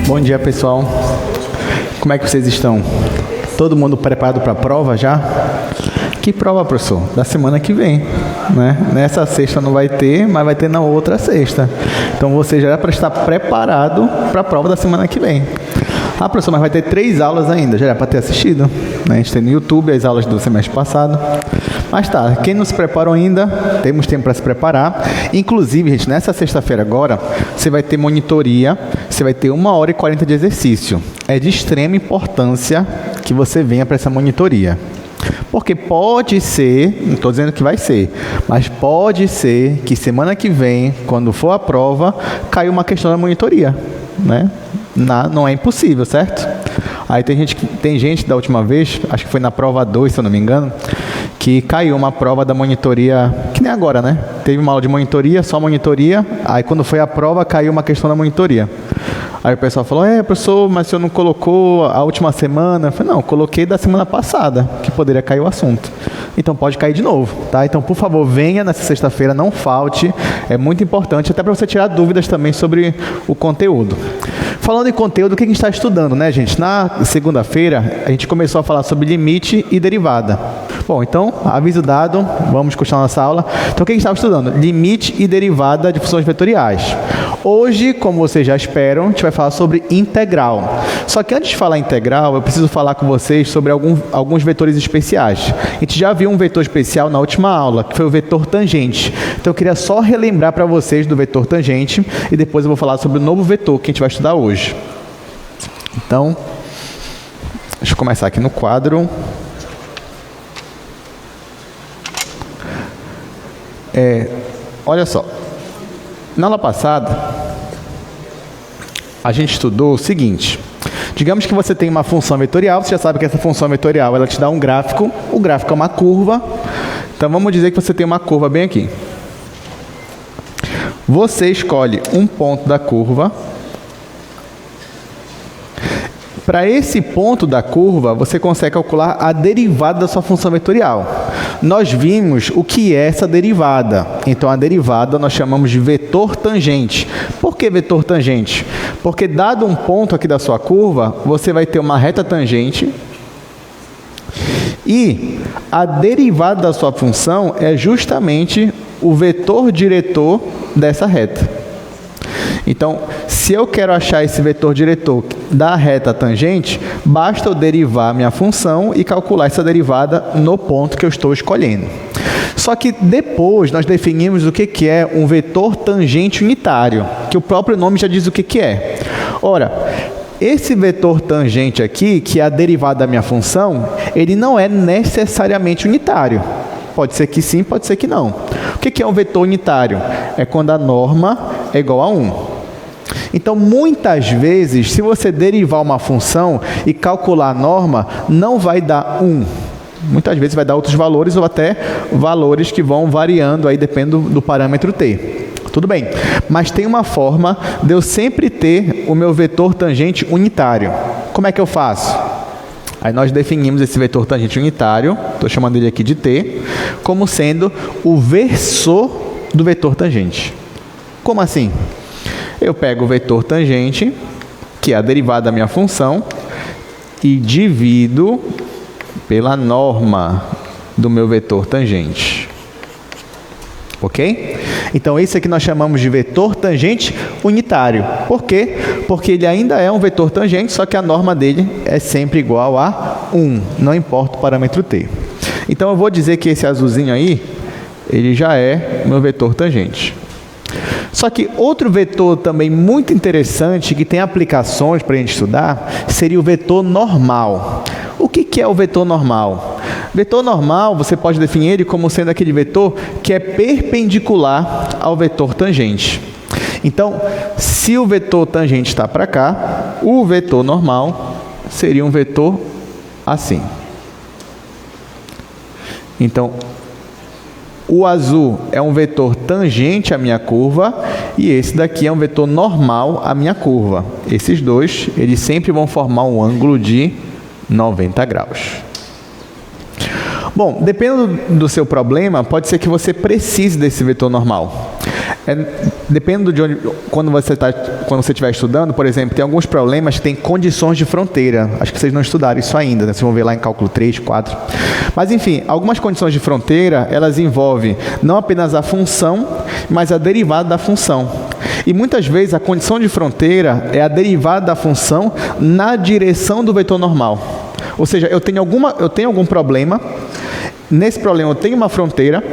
Bom dia, pessoal. Como é que vocês estão? Todo mundo preparado para a prova já? Que prova, professor? Da semana que vem, né? Nessa sexta não vai ter, mas vai ter na outra sexta. Então você já é para estar preparado para a prova da semana que vem. Ah, professor, mas vai ter 3 aulas ainda, já era para ter assistido, né? A gente tem no YouTube as aulas do semestre passado. Mas tá, quem não se preparou ainda, temos tempo para se preparar. Inclusive, gente, nessa sexta-feira agora, você vai ter monitoria, você vai ter 1h40 de exercício. É de extrema importância que você venha para essa monitoria. Porque pode ser, não estou dizendo que vai ser, mas pode ser que semana que vem, quando for a prova, caia uma questão da monitoria, né? Não é impossível, certo? Aí tem gente da última vez, acho que foi na prova 2, se eu não me engano, que caiu uma prova da monitoria, que nem agora, né? Teve uma aula de monitoria, só monitoria, aí quando foi a prova, caiu uma questão da monitoria. Aí o pessoal falou, professor, mas o senhor não colocou a última semana? Eu falei, não, coloquei da semana passada, que poderia cair o assunto. Então pode cair de novo, tá? Então, por favor, venha nessa sexta-feira, não falte, é muito importante, até para você tirar dúvidas também sobre o conteúdo. Falando em conteúdo, o que a gente está estudando, né, gente? Na segunda-feira, a gente começou a falar sobre limite e derivada. Bom, então, aviso dado, vamos continuar nossa aula. Então, o que a gente estava estudando? Limite e derivada de funções vetoriais. Hoje, como vocês já esperam, a gente vai falar sobre integral. Só que antes de falar integral, eu preciso falar com vocês sobre alguns vetores especiais. A gente já viu um vetor especial na última aula, que foi o vetor tangente. Então, eu queria só relembrar para vocês do vetor tangente e depois eu vou falar sobre o novo vetor que a gente vai estudar hoje. Então, deixa eu começar aqui no quadro. Olha só, na aula passada, a gente estudou o seguinte. Digamos que você tem uma função vetorial, você já sabe que essa função vetorial ela te dá um gráfico, o gráfico é uma curva. Então, vamos dizer que você tem uma curva bem aqui. Você escolhe um ponto da curva. Para esse ponto da curva, você consegue calcular a derivada da sua função vetorial. Nós vimos o que é essa derivada. Então, a derivada nós chamamos de vetor tangente. Por que vetor tangente? Porque, dado um ponto aqui da sua curva, você vai ter uma reta tangente e a derivada da sua função é justamente o vetor diretor dessa reta. Então, se eu quero achar esse vetor diretor da reta tangente, basta eu derivar a minha função e calcular essa derivada no ponto que eu estou escolhendo. Só que depois nós definimos o que é um vetor tangente unitário, que o próprio nome já diz o que é. Ora, esse vetor tangente aqui, que é a derivada da minha função, ele não é necessariamente unitário. Pode ser que sim, pode ser que não. O que é um vetor unitário? É quando a norma é igual a 1. Então, muitas vezes, se você derivar uma função e calcular a norma, não vai dar 1. Muitas vezes vai dar outros valores ou até valores que vão variando, aí dependendo do parâmetro t. Tudo bem, mas tem uma forma de eu sempre ter o meu vetor tangente unitário. Como é que eu faço? Aí nós definimos esse vetor tangente unitário, estou chamando ele aqui de t, como sendo o versor do vetor tangente. Como assim? Eu pego o vetor tangente, que é a derivada da minha função, e divido pela norma do meu vetor tangente. Ok? Então, esse aqui nós chamamos de vetor tangente unitário. Por quê? Porque ele ainda é um vetor tangente, só que a norma dele é sempre igual a 1, não importa o parâmetro t. Então, eu vou dizer que esse azulzinho aí, ele já é meu vetor tangente. Só que outro vetor também muito interessante, que tem aplicações para a gente estudar, seria o vetor normal. O que é o vetor normal? Vetor normal, você pode definir ele como sendo aquele vetor que é perpendicular ao vetor tangente. Então, se o vetor tangente está para cá, o vetor normal seria um vetor assim. Então, o azul é um vetor tangente à minha curva e esse daqui é um vetor normal à minha curva. Esses dois, eles sempre vão formar um ângulo de 90 graus. Bom, dependendo do seu problema, pode ser que você precise desse vetor normal. Dependendo de onde, quando você estiver estudando, por exemplo, tem alguns problemas que têm condições de fronteira. Acho que vocês não estudaram isso ainda, né? Vocês vão ver lá em cálculo 3, 4. Mas, enfim, algumas condições de fronteira, elas envolvem não apenas a função, mas a derivada da função. E muitas vezes a condição de fronteira é a derivada da função na direção do vetor normal. Ou seja, eu tenho algum problema, nesse problema eu tenho uma fronteira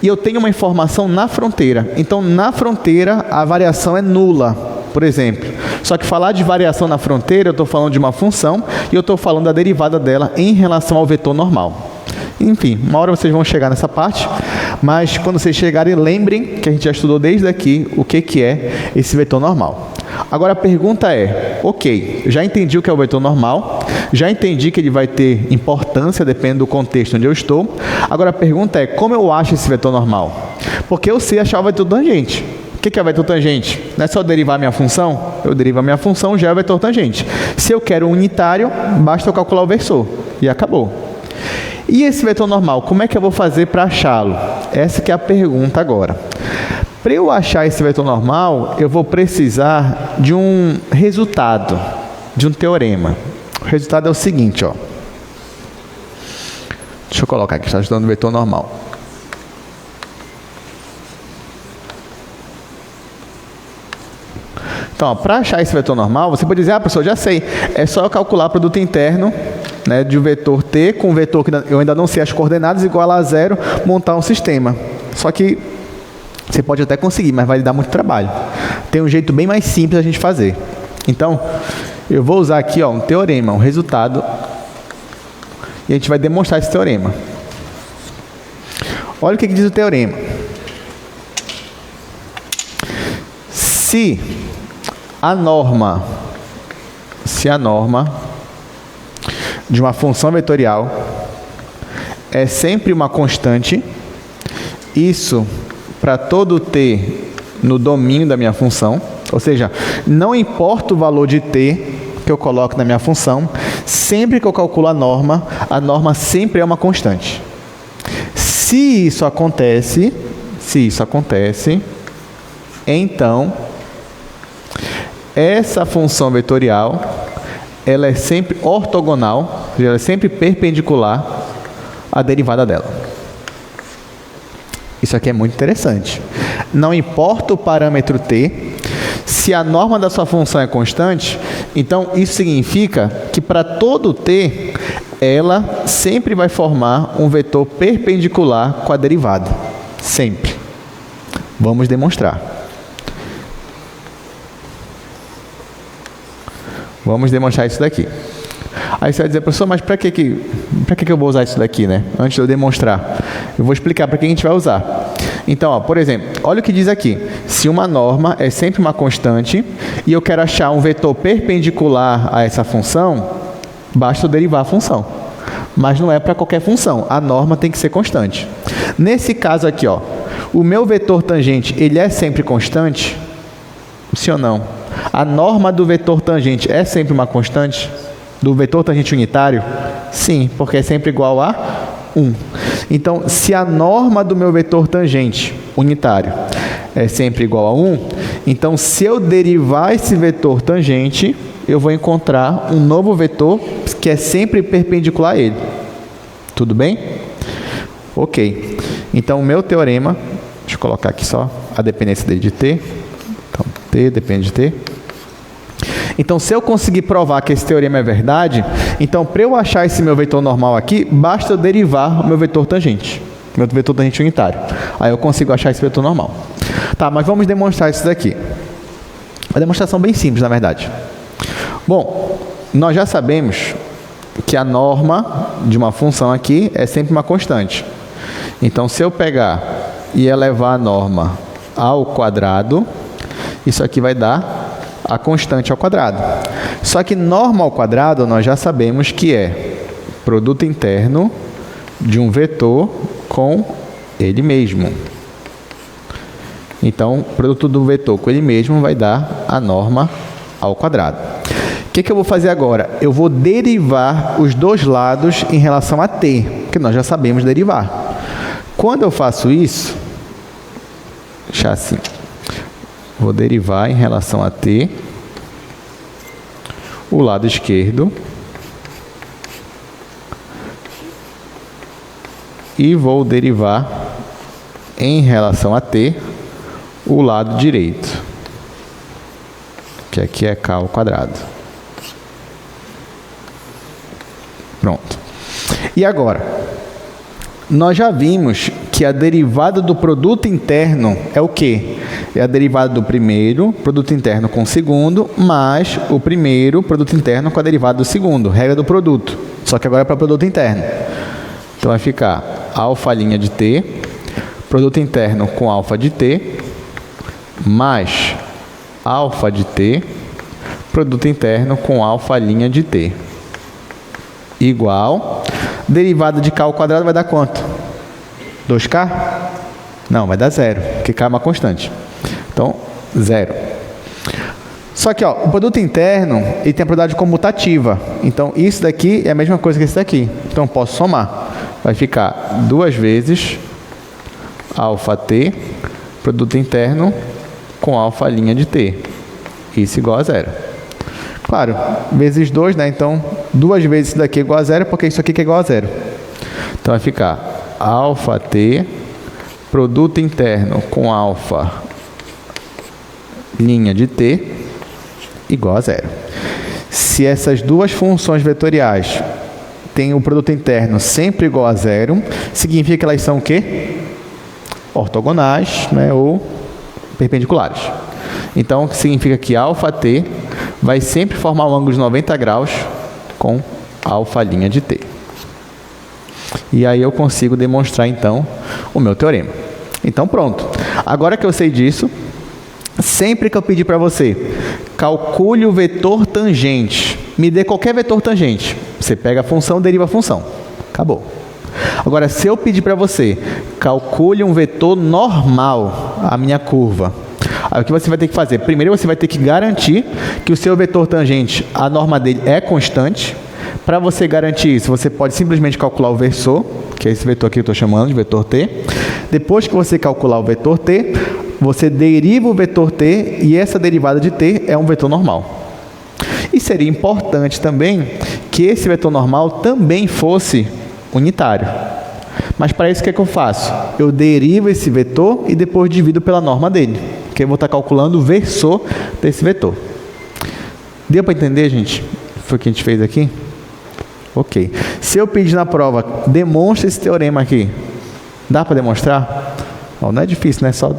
e eu tenho uma informação na fronteira. Então, na fronteira, a variação é nula, por exemplo. Só que falar de variação na fronteira, eu estou falando de uma função e eu estou falando da derivada dela em relação ao vetor normal. Enfim, uma hora vocês vão chegar nessa parte, mas quando vocês chegarem, lembrem que a gente já estudou desde aqui o que é esse vetor normal. Agora a pergunta é, ok, já entendi o que é o vetor normal, já entendi que ele vai ter importância dependendo do contexto onde eu estou. Agora a pergunta é, como eu acho esse vetor normal? Porque eu sei achar o vetor tangente. O que é o vetor tangente? Não é só derivar a minha função? Eu derivo a minha função, já é o vetor tangente. Se eu quero um unitário, basta eu calcular o versor. E acabou. E esse vetor normal, como é que eu vou fazer para achá-lo? Essa que é a pergunta agora. Para eu achar esse vetor normal, eu vou precisar de um resultado, de um teorema. O resultado é o seguinte, ó. Deixa eu colocar aqui, está estudando o vetor normal. Então, para achar esse vetor normal, você pode dizer, professor, já sei, é só eu calcular o produto interno, né, de um vetor t com um vetor que eu ainda não sei as coordenadas, igual a zero, montar um sistema. Só que você pode até conseguir, mas vai lhe dar muito trabalho. Tem um jeito bem mais simples a gente fazer. Então, eu vou usar aqui um teorema, um resultado, e a gente vai demonstrar esse teorema. Olha o que diz o teorema. Se a norma de uma função vetorial é sempre uma constante, isso para todo t no domínio da minha função, ou seja, não importa o valor de t que eu coloco na minha função, sempre que eu calculo a norma sempre é uma constante. Se isso acontece, então essa função vetorial ela é sempre ortogonal, ela é sempre perpendicular à derivada dela. Isso aqui é muito interessante. Não importa o parâmetro t, se a norma da sua função é constante, então isso significa que para todo t, ela sempre vai formar um vetor perpendicular com a derivada. Sempre. Vamos demonstrar. Vamos demonstrar isso daqui. Aí você vai dizer, professor, mas para que eu vou usar isso daqui, né? Antes de eu demonstrar. Eu vou explicar para que a gente vai usar. Então, ó, por exemplo, olha o que diz aqui. Se uma norma é sempre uma constante e eu quero achar um vetor perpendicular a essa função, basta eu derivar a função. Mas não é para qualquer função. A norma tem que ser constante. Nesse caso aqui, ó, o meu vetor tangente, ele é sempre constante? Sim ou não? A norma do vetor tangente é sempre uma constante? Do vetor tangente unitário? Sim, porque é sempre igual a 1. Então, se a norma do meu vetor tangente unitário é sempre igual a 1, então se eu derivar esse vetor tangente, eu vou encontrar um novo vetor que é sempre perpendicular a ele. Tudo bem? Ok. Então, o meu teorema, deixa eu colocar aqui só a dependência dele de t. Então, t depende de t. Então, se eu conseguir provar que esse teorema é verdade, então, para eu achar esse meu vetor normal aqui, basta eu derivar o meu vetor tangente unitário. Aí eu consigo achar esse vetor normal. Tá, mas vamos demonstrar isso daqui. Uma demonstração bem simples, na verdade. Bom, nós já sabemos que a norma de uma função aqui é sempre uma constante. Então, se eu pegar e elevar a norma ao quadrado, isso aqui vai dar a constante ao quadrado. Só que norma ao quadrado nós já sabemos que é produto interno de um vetor com ele mesmo. Então, produto do vetor com ele mesmo vai dar a norma ao quadrado. O que eu vou fazer agora? Eu vou derivar os dois lados em relação a t. porque nós já sabemos derivar. Quando eu faço isso, deixa assim, vou derivar em relação a t o lado esquerdo e vou derivar em relação a t o lado direito, que aqui é k ao quadrado. Pronto. E agora, nós já vimos que a derivada do produto interno é o quê? É a derivada do primeiro produto interno com o segundo, mais o primeiro produto interno com a derivada do segundo, regra do produto. Só que agora é para produto interno. Então vai ficar alfa' de t, produto interno com alfa de t, mais alfa de t, produto interno com alfa' de t, igual, derivada de k ao quadrado vai dar quanto? 2k? Não, vai dar 0, porque k é uma constante. Então, 0. Só que, ó, o produto interno ele tem a propriedade comutativa. Então, isso daqui é a mesma coisa que esse daqui. Então, eu posso somar. Vai ficar 2 vezes alfa t, produto interno, com alfa' de t. Isso igual a 0. Claro, vezes 2, né? Então, 2 vezes isso daqui é igual a 0, porque isso aqui que é igual a 0. Então, vai ficar alfa t, produto interno com alfa' de t, igual a 0. Se essas duas funções vetoriais têm o produto interno sempre igual a 0, significa que elas são o quê? Ortogonais, né? Ou perpendiculares. Então, significa que alfa t vai sempre formar um ângulo de 90 graus com alfa' de t. E aí eu consigo demonstrar, então, o meu teorema. Então, pronto. Agora que eu sei disso, sempre que eu pedir para você, calcule o vetor tangente, me dê qualquer vetor tangente. Você pega a função, deriva a função. Acabou. Agora, se eu pedir para você, calcule um vetor normal, a minha curva. Aí o que você vai ter que fazer? Primeiro você vai ter que garantir que o seu vetor tangente, a norma dele é constante. Para você garantir isso, você pode simplesmente calcular o versor, que é esse vetor aqui que eu estou chamando de vetor t. Depois que você calcular o vetor t, você deriva o vetor t e essa derivada de t é um vetor normal. E seria importante também que esse vetor normal também fosse unitário. Mas para isso o que é que eu faço? Eu derivo esse vetor e depois divido pela norma dele, que eu vou estar calculando o versor desse vetor. Deu para entender, gente? Foi o que a gente fez aqui? Ok. Se eu pedir na prova, demonstra esse teorema aqui. Dá para demonstrar? Bom, não é difícil, né? Só...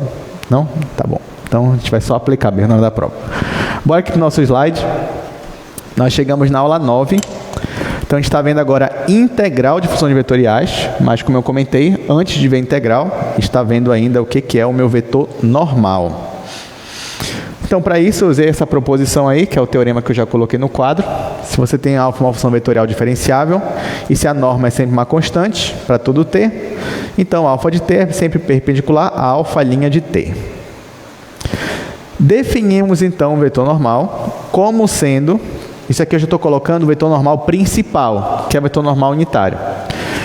Não? Tá bom. Então, a gente vai só aplicar mesmo na hora da prova. Bora aqui para o nosso slide. Nós chegamos na aula 9. Então, a gente está vendo agora integral de funções vetoriais, mas como eu comentei, antes de ver integral, está vendo ainda o que é o meu vetor normal. Então, para isso, eu usei essa proposição aí, que é o teorema que eu já coloquei no quadro. Se você tem alfa uma função vetorial diferenciável, e se a norma é sempre uma constante, para todo t, então alfa de t é sempre perpendicular a alfa' de t. Definimos, então, o vetor normal como sendo... Isso aqui eu já estou colocando o vetor normal principal, que é o vetor normal unitário.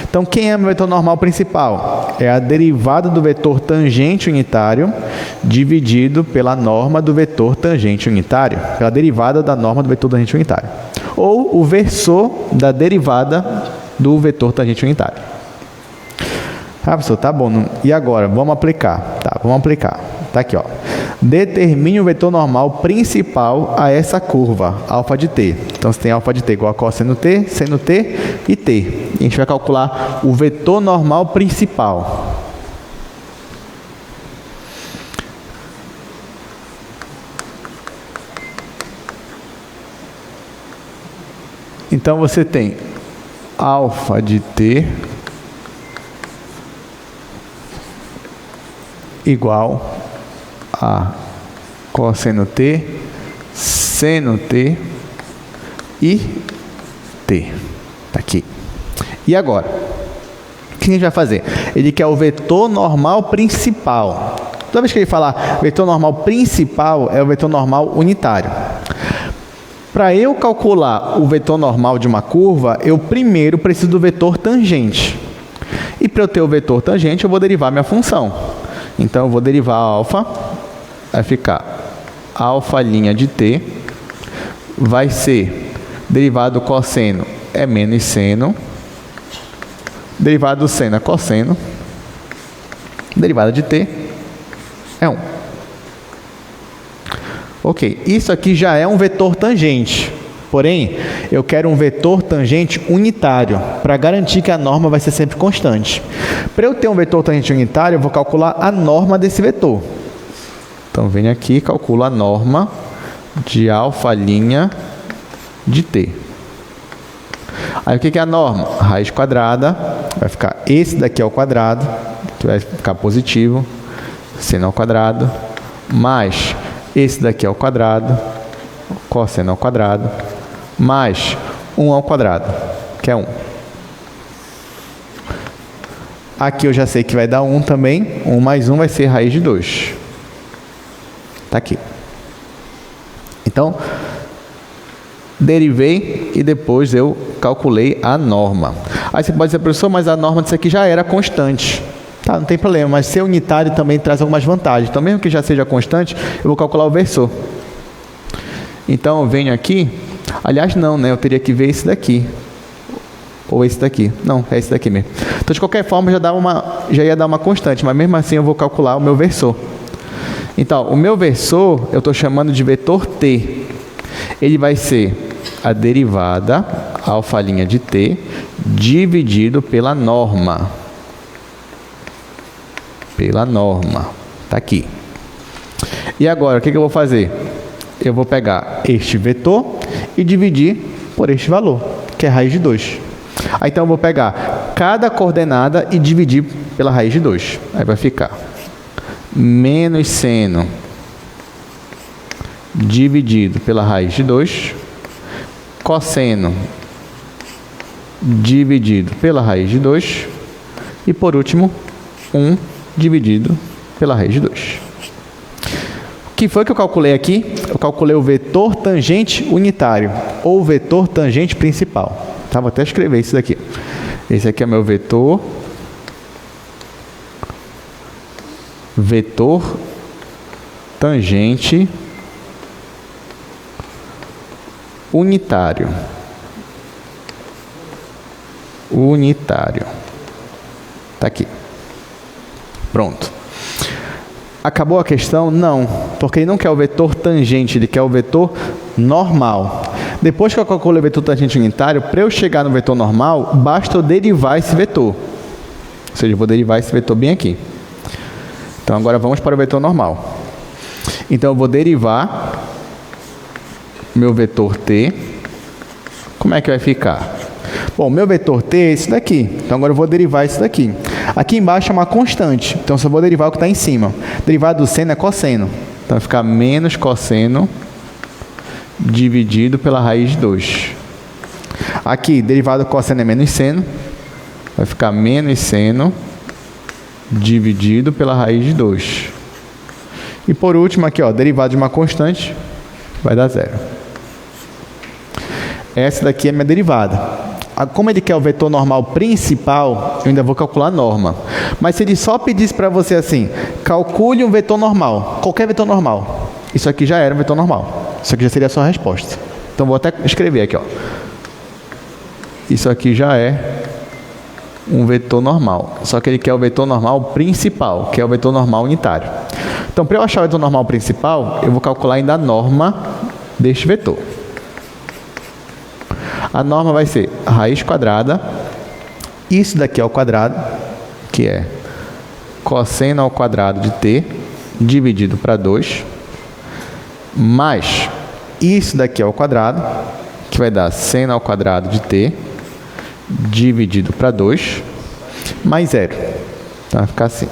Então, quem é o vetor normal principal? É a derivada do vetor tangente unitário dividido pela norma do vetor tangente unitário, pela derivada da norma do vetor tangente unitário. Ou o versor da derivada do vetor tangente unitário. Ah, professor, tá bom. E agora? Vamos aplicar. Tá, vamos aplicar. Tá aqui, ó. Determine o vetor normal principal a essa curva, alfa de t. Então, você tem alfa de t igual a cosseno t, seno t e t. E a gente vai calcular o vetor normal principal. Então, você tem alfa de t igual a cosseno t, seno t e t. Tá aqui. E agora? O que a gente vai fazer? Ele quer o vetor normal principal. Toda vez que ele falar vetor normal principal, é o vetor normal unitário. Para eu calcular o vetor normal de uma curva, eu primeiro preciso do vetor tangente. E para eu ter o vetor tangente, eu vou derivar minha função. Então, eu vou derivar alfa, vai ficar alfa' de t, vai ser derivado do cosseno é menos seno, derivado do seno é cosseno, derivada de t é 1. Ok, isso aqui já é um vetor tangente. Porém, eu quero um vetor tangente unitário, para garantir que a norma vai ser sempre constante. Para eu ter um vetor tangente unitário, eu vou calcular a norma desse vetor. Então, venho aqui e calculo a norma de alfa' de t. Aí, o que é a norma? Raiz quadrada, vai ficar esse daqui ao quadrado, que vai ficar positivo, seno ao quadrado, mais esse daqui ao quadrado, cosseno ao quadrado, mais 1 ao quadrado, que é 1. Aqui eu já sei que vai dar 1 também. 1 mais 1 vai ser raiz de 2. Está aqui. Então, derivei e depois eu calculei a norma. Aí você pode dizer, professor, mas a norma disso aqui já era constante. Tá, não tem problema, mas ser unitário também traz algumas vantagens. Então, mesmo que já seja constante, eu vou calcular o versor. Então, eu venho aqui. Aliás, não, né? Eu teria que ver esse daqui. Ou esse daqui. Não, é esse daqui mesmo. Então, de qualquer forma, já ia dar uma constante, mas mesmo assim eu vou calcular o meu versor. Então, o meu versor, eu estou chamando de vetor t. Ele vai ser a derivada alfa' de t dividido pela norma. Pela norma. Está aqui. E agora, o que eu vou fazer? Eu vou pegar este vetor e dividir por este valor, que é raiz de 2. Aí, então, eu vou pegar cada coordenada e dividir pela raiz de 2. Aí vai ficar menos seno dividido pela raiz de 2, cosseno dividido pela raiz de 2 e, por último, 1 dividido pela raiz de 2. O que foi que eu calculei aqui? Eu calculei o vetor tangente unitário, ou vetor tangente principal. Tá? Vou até escrever isso daqui. Esse aqui é meu vetor tangente unitário. Tá aqui. Pronto. Acabou a questão? Não, porque ele não quer o vetor tangente, ele quer o vetor normal. Depois que eu calculei o vetor tangente unitário, para eu chegar no vetor normal, basta eu derivar esse vetor. Ou seja, eu vou derivar esse vetor bem aqui. Então, agora vamos para o vetor normal. Então, eu vou derivar meu vetor t. Como é que vai ficar? Bom, meu vetor t é esse daqui. Então, agora eu vou derivar esse daqui. Aqui embaixo é uma constante. Então, só vou derivar o que está em cima. Derivado do seno é cosseno. Então, vai ficar menos cosseno dividido pela raiz de 2. Aqui, derivado do cosseno é menos seno. Vai ficar menos seno dividido pela raiz de 2. E por último, aqui, ó, derivado de uma constante, vai dar 0. Essa daqui é a minha derivada. Como ele quer o vetor normal principal, eu ainda vou calcular a norma. Mas se ele só pedisse para você assim, calcule um vetor normal, qualquer vetor normal, isso aqui já era um vetor normal. Isso aqui já seria a sua resposta. Então, vou até escrever aqui, ó. Isso aqui já é um vetor normal. Só que ele quer o vetor normal principal, que é o vetor normal unitário. Então, para eu achar o vetor normal principal, eu vou calcular ainda a norma deste vetor. A norma vai ser raiz quadrada, isso daqui ao quadrado, que é cosseno ao quadrado de t, dividido para 2, mais isso daqui ao quadrado, que vai dar seno ao quadrado de t, dividido para 2, mais 0. Então, vai ficar assim.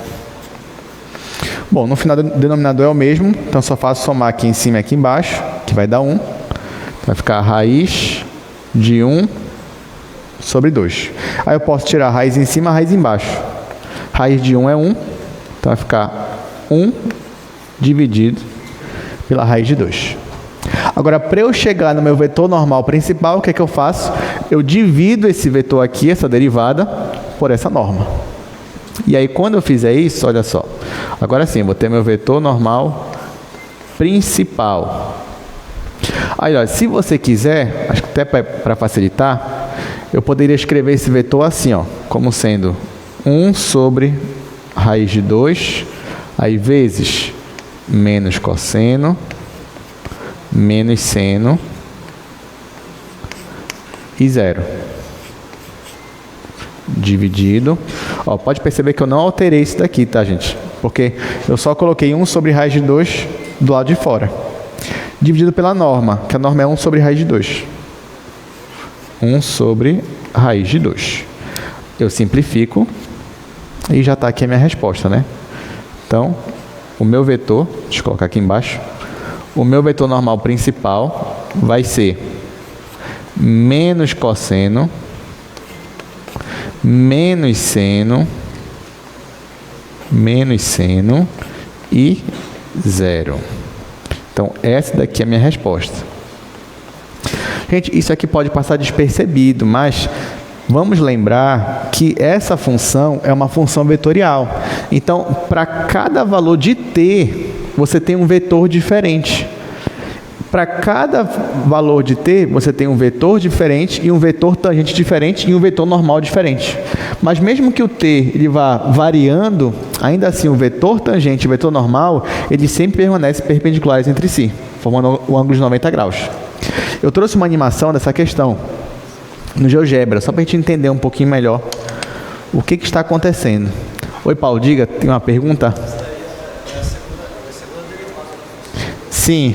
Bom, no final, o denominador é o mesmo, então só faço somar aqui em cima e aqui embaixo, que vai dar 1. Vai ficar raiz de 1 sobre 2. Aí eu posso tirar a raiz em cima e a raiz embaixo. Raiz de 1 é 1, então vai ficar 1 dividido pela raiz de 2. Agora, para eu chegar no meu vetor normal principal, o que é que eu faço? Eu divido esse vetor aqui, essa derivada, por essa norma. E aí, quando eu fizer isso, olha só. Agora sim, eu vou ter meu vetor normal principal. Aí, olha, se você quiser, acho que até para facilitar, eu poderia escrever esse vetor assim, ó, como sendo 1 sobre raiz de 2, aí vezes menos cosseno, menos seno e 0. Dividido. Ó, pode perceber que eu não alterei isso daqui, tá, gente? Porque eu só coloquei 1 sobre raiz de 2 do lado de fora. Dividido pela norma, que a norma é 1 sobre raiz de 2. 1 sobre raiz de 2. Eu simplifico e já está aqui a minha resposta, né? Então, o meu vetor, deixa eu colocar aqui embaixo, o meu vetor normal principal vai ser menos cosseno, menos seno e 0. Então, essa daqui é a minha resposta. Gente, isso aqui pode passar despercebido, mas vamos lembrar que essa função é uma função vetorial. Então, para cada valor de t, você tem um vetor diferente. Para cada valor de t, você tem um vetor diferente e um vetor tangente diferente e um vetor normal diferente. Mas mesmo que o t ele vá variando, ainda assim o vetor tangente e o vetor normal, eles sempre permanecem perpendiculares entre si, formando o ângulo de 90 graus. Eu trouxe uma animação dessa questão no GeoGebra, só para a gente entender um pouquinho melhor o que está acontecendo. Oi, Paulo, diga, tem uma pergunta? Sim.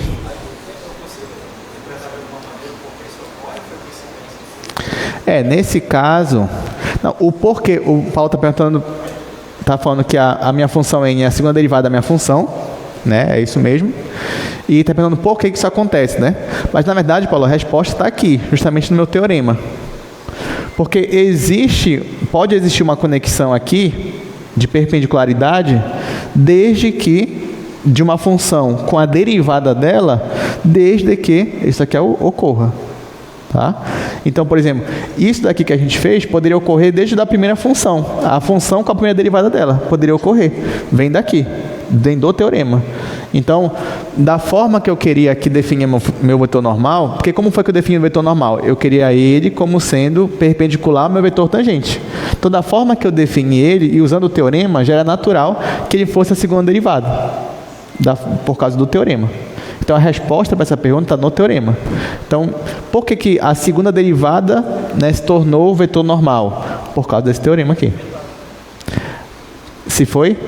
Nesse caso, não, o porquê, o Paulo está perguntando, está falando que a minha função n é a segunda derivada da minha função, né? É isso mesmo. E está perguntando por que isso acontece, né? Mas, na verdade, Paulo, a resposta está aqui, justamente no meu teorema. Porque pode existir uma conexão aqui de perpendicularidade desde que de uma função com a derivada dela, desde que isso aqui ocorra. Tá? Então, por exemplo, isso daqui que a gente fez poderia ocorrer desde a primeira função. A função com a primeira derivada dela poderia ocorrer. Vem daqui, vem do teorema. Então, da forma que eu queria aqui definir meu vetor normal, porque como foi que eu defini o vetor normal? Eu queria ele como sendo perpendicular ao meu vetor tangente. Então, da forma que eu defini ele, e usando o teorema, já era natural que ele fosse a segunda derivada, por causa do teorema. Então, a resposta para essa pergunta está no teorema. Então, por que a segunda derivada, né, se tornou o vetor normal? Por causa desse teorema aqui. Se foi?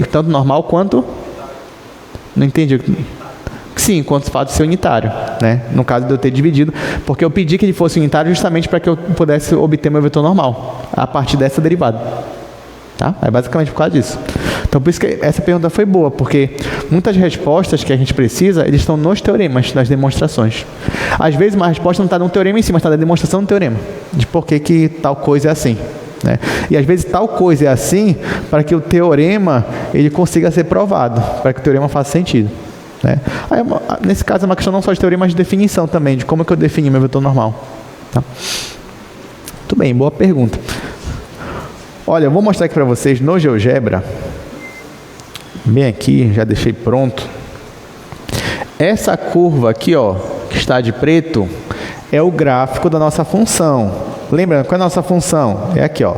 Tanto normal quanto? Não entendi. Sim, quanto o fato de ser unitário, né? No caso de eu ter dividido, porque eu pedi que ele fosse unitário justamente para que eu pudesse obter meu vetor normal, a partir dessa derivada. Tá? É basicamente por causa disso. Então, por isso que essa pergunta foi boa, porque muitas respostas que a gente precisa, eles estão nos teoremas, nas demonstrações. Às vezes, uma resposta não está no teorema em si, mas está na demonstração do teorema, de por que tal coisa é assim. Né? E, às vezes, tal coisa é assim para que o teorema ele consiga ser provado, para que o teorema faça sentido. Né? Aí, nesse caso, é uma questão não só de teorema, mas de definição também, de como é que eu defino meu vetor normal. Tá? Muito bem, boa pergunta. Olha, eu vou mostrar aqui para vocês no GeoGebra, bem aqui, já deixei pronto. Essa curva aqui, ó, que está de preto, é o gráfico da nossa função. Lembra, qual é a nossa função? É aqui, ó,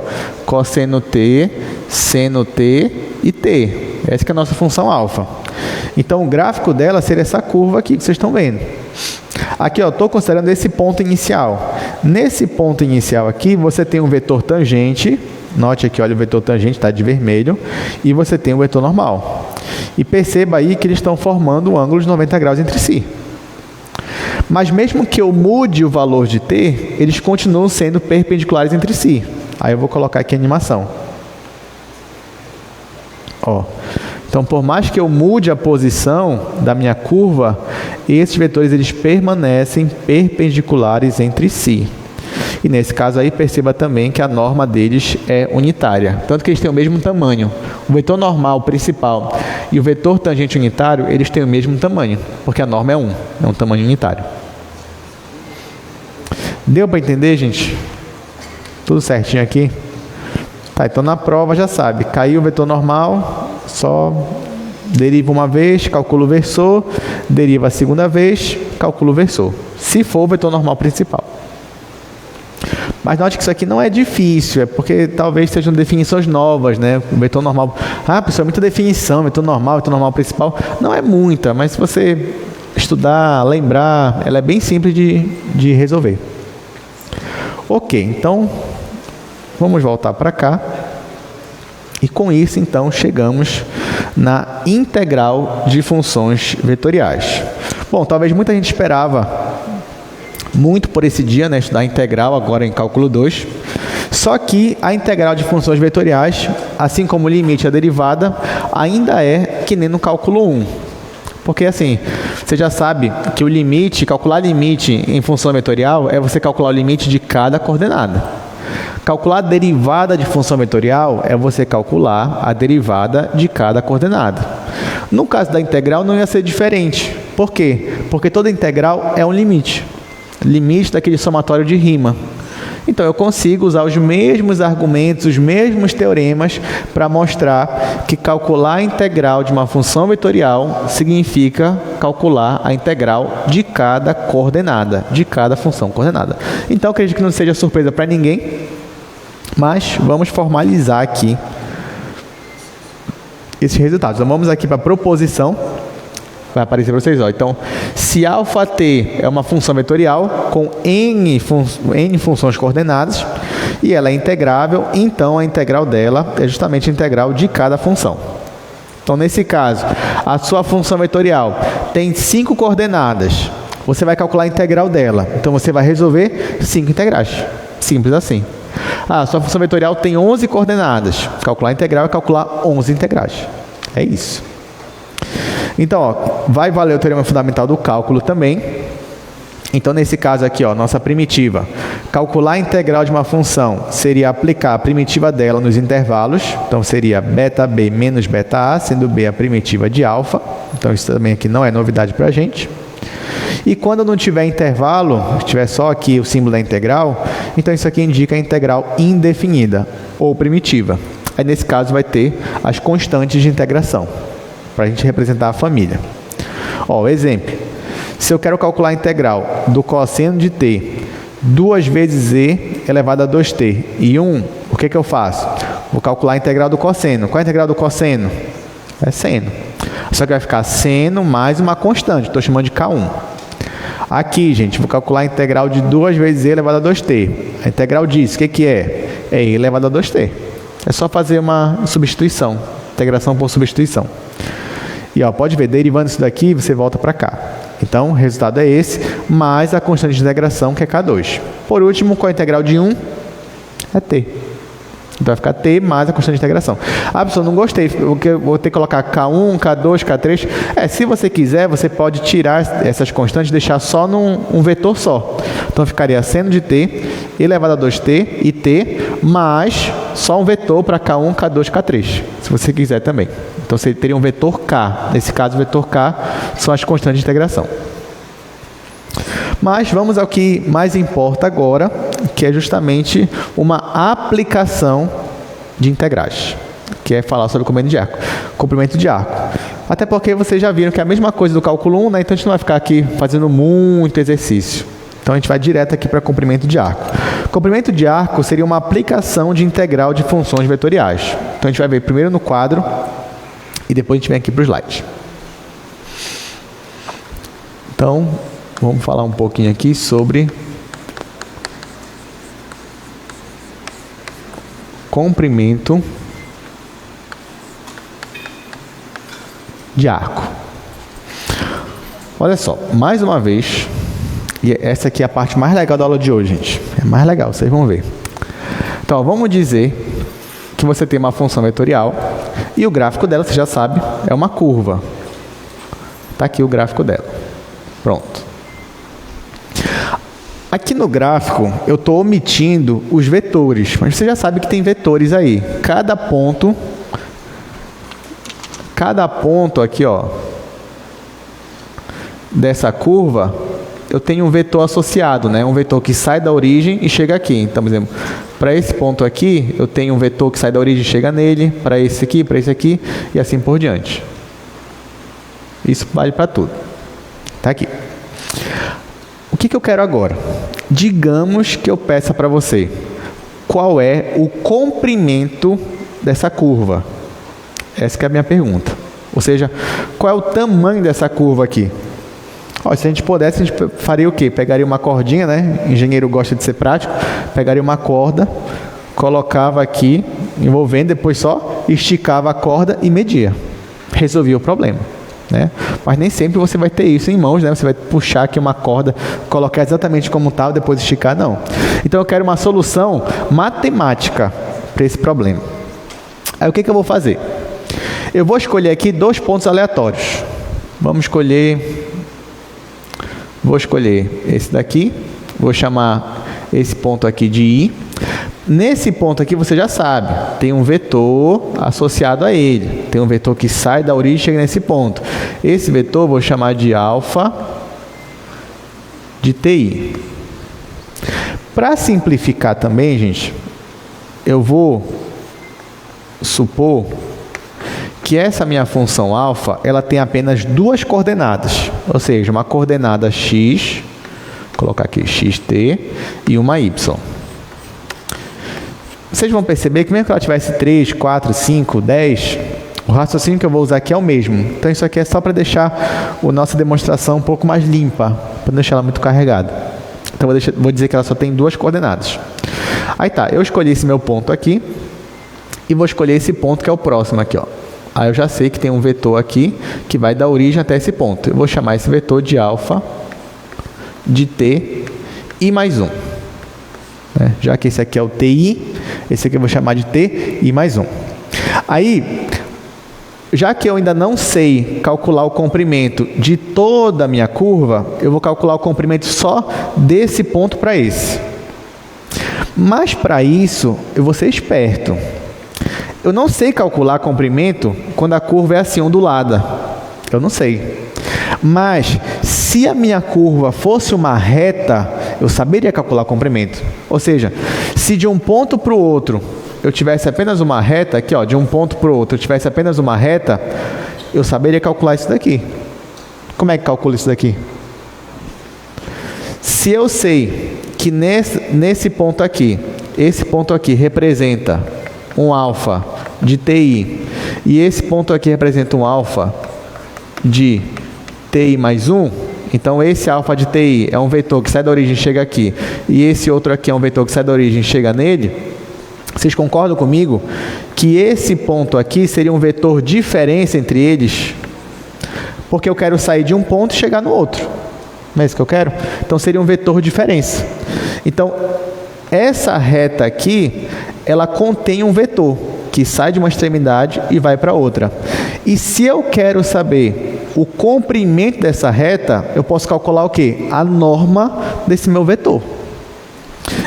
cosseno t, seno t e t. Essa que é a nossa função alfa. Então, o gráfico dela seria essa curva aqui que vocês estão vendo. Aqui, ó, estou considerando esse ponto inicial. Nesse ponto inicial aqui, você tem um vetor tangente. Note aqui, olha, o vetor tangente está de vermelho. E você tem o vetor normal. E perceba aí que eles estão formando um ângulo de 90 graus entre si. Mas mesmo que eu mude o valor de t, eles continuam sendo perpendiculares entre si. Aí eu vou colocar aqui a animação. Ó. Então, por mais que eu mude a posição da minha curva, esses vetores eles permanecem perpendiculares entre si. E nesse caso aí, perceba também que a norma deles é unitária. Tanto que eles têm o mesmo tamanho. O vetor normal principal e o vetor tangente unitário, eles têm o mesmo tamanho, porque a norma é um tamanho unitário. Deu para entender, gente? Tudo certinho aqui? Tá, então na prova já sabe, caiu o vetor normal, só deriva uma vez, calcula o versor, deriva a segunda vez, calcula o versor, se for o vetor normal principal. Mas note que isso aqui não é difícil, é porque talvez sejam definições novas, né? O vetor normal, pessoal, é muita definição, vetor normal principal, não é muita, mas se você estudar, lembrar, ela é bem simples de resolver. Ok, então vamos voltar para cá. E com isso, então, chegamos na integral de funções vetoriais. Bom, talvez muita gente esperava muito por esse dia, né, estudar integral agora em cálculo 2. Só que a integral de funções vetoriais, assim como o limite e a derivada, ainda é que nem no cálculo 1. Porque assim, você já sabe que o limite, calcular limite em função vetorial é você calcular o limite de cada coordenada. Calcular a derivada de função vetorial é você calcular a derivada de cada coordenada. No caso da integral não ia ser diferente. Por quê? Porque toda integral é um limite. Limite daquele somatório de rima. Então eu consigo usar os mesmos argumentos, os mesmos teoremas para mostrar que calcular a integral de uma função vetorial significa calcular a integral de cada coordenada, de cada função coordenada. Então acredito que não seja surpresa para ninguém, mas vamos formalizar aqui esses resultados. Então vamos aqui para a proposição. Vai aparecer para vocês, ó. Então, se αt é uma função vetorial com n funções coordenadas e ela é integrável, então a integral dela é justamente a integral de cada função. Então, nesse caso, a sua função vetorial tem 5 coordenadas. Você vai calcular a integral dela. Então, você vai resolver 5 integrais. Simples assim. A sua função vetorial tem 11 coordenadas. Calcular a integral é calcular 11 integrais. É isso. Então, ó, vai valer o teorema fundamental do cálculo também. Então, nesse caso aqui, ó, nossa primitiva. Calcular a integral de uma função seria aplicar a primitiva dela nos intervalos. Então, seria beta-b menos beta-a, sendo b a primitiva de alfa. Então, isso também aqui não é novidade para a gente. E quando não tiver intervalo, tiver só aqui o símbolo da integral, então isso aqui indica a integral indefinida, ou primitiva. Aí, nesse caso, vai ter as constantes de integração, para a gente representar a família. Ó, exemplo. Se eu quero calcular a integral do cosseno de t 2 vezes e elevado a 2t e 1, o que eu faço? Vou calcular a integral do cosseno. Qual é a integral do cosseno? É seno. Só que vai ficar seno mais uma constante, estou chamando de K1. Aqui, gente, vou calcular a integral de 2 vezes e elevado a 2t. A integral disso, o que é? É e elevado a 2t. É só fazer uma substituição, integração por substituição. E ó, pode ver, derivando isso daqui, você volta para cá. Então, o resultado é esse, mais a constante de integração, que é K2. Por último, qual a integral de 1? É t. Então, vai ficar t mais a constante de integração. Ah, pessoal, não gostei, vou ter que colocar K1, K2, K3. Se você quiser, você pode tirar essas constantes e deixar só num vetor só. Então, ficaria seno de t elevado a 2t e t, mais só um vetor para K1, K2, K3, se você quiser também. Então, você teria um vetor K. Nesse caso, o vetor K são as constantes de integração. Mas vamos ao que mais importa agora, que é justamente uma aplicação de integrais, que é falar sobre comprimento de arco. Comprimento de arco. Até porque vocês já viram que é a mesma coisa do cálculo 1, né? Então a gente não vai ficar aqui fazendo muito exercício. Então a gente vai direto aqui para comprimento de arco. Comprimento de arco seria uma aplicação de integral de funções vetoriais. Então a gente vai ver primeiro no quadro e depois a gente vem aqui para o slide. Então, vamos falar um pouquinho aqui sobre comprimento de arco. Olha só, mais uma vez, e essa aqui é a parte mais legal da aula de hoje, gente. É mais legal, vocês vão ver. Então, vamos dizer que você tem uma função vetorial e o gráfico dela, você já sabe, é uma curva. Está aqui o gráfico dela. Pronto. Aqui no gráfico, eu estou omitindo os vetores, mas você já sabe que tem vetores aí. Cada ponto aqui, ó, dessa curva, eu tenho um vetor associado, né? Um vetor que sai da origem e chega aqui. Então, por exemplo, Para esse ponto aqui, eu tenho um vetor que sai da origem e chega nele, para esse aqui, e assim por diante. Isso vale para tudo. Tá aqui. O que eu quero agora? Digamos que eu peça para você qual é o comprimento dessa curva. Essa que é a minha pergunta. Ou seja, qual é o tamanho dessa curva aqui? Ó, se a gente pudesse, a gente faria o quê? Pegaria uma cordinha, né? Engenheiro gosta de ser prático. Pegaria uma corda, colocava aqui, envolvendo, depois só esticava a corda e media. Resolvia o problema, né? Mas nem sempre você vai ter isso em mãos, né? Você vai puxar aqui uma corda, colocar exatamente como tal, depois esticar, não. Então eu quero uma solução matemática para esse problema. Aí o que eu vou fazer? Eu vou escolher aqui 2 pontos aleatórios. Vou escolher esse daqui, vou chamar esse ponto aqui de I. Nesse ponto aqui você já sabe, tem um vetor associado a ele. Tem um vetor que sai da origem e chega nesse ponto. Esse vetor eu vou chamar de alfa de TI. Para simplificar também, gente, eu vou supor que essa minha função alfa, ela tem apenas 2 coordenadas, ou seja, uma coordenada x, vou colocar aqui xt, e uma y. Vocês vão perceber que mesmo que ela tivesse 3, 4, 5, 10, o raciocínio que eu vou usar aqui é o mesmo. Então isso aqui é só para deixar a nossa demonstração um pouco mais limpa, para não deixar ela muito carregada. Então vou dizer que ela só tem 2 coordenadas. Aí tá, eu escolhi esse meu ponto aqui, e vou escolher esse ponto que é o próximo aqui, ó. Aí eu já sei que tem um vetor aqui que vai da origem até esse ponto. Eu vou chamar esse vetor de alfa de t i mais 1. Já que esse aqui é o ti, esse aqui eu vou chamar de t i mais 1. Aí, já que eu ainda não sei calcular o comprimento de toda a minha curva, eu vou calcular o comprimento só desse ponto para esse. Mas para isso, eu vou ser esperto. Eu não sei calcular comprimento quando a curva é assim, ondulada. Eu não sei. Mas, se a minha curva fosse uma reta, eu saberia calcular comprimento. Ou seja, se de um ponto para o outro eu tivesse apenas uma reta, aqui ó, de um ponto para o outro eu tivesse apenas uma reta, eu saberia calcular isso daqui. Como é que calcula isso daqui? Se eu sei que nesse ponto aqui, esse ponto aqui representa um alfa de TI, e esse ponto aqui representa um alfa de TI mais 1, então esse alfa de TI é um vetor que sai da origem e chega aqui, e esse outro aqui é um vetor que sai da origem e chega nele, vocês concordam comigo que esse ponto aqui seria um vetor diferença entre eles? Porque eu quero sair de um ponto e chegar no outro. Não é isso que eu quero? Então seria um vetor diferença. Então, essa reta aqui, ela contém um vetor que sai de uma extremidade e vai para outra. E se eu quero saber o comprimento dessa reta, eu posso calcular o quê? A norma desse meu vetor.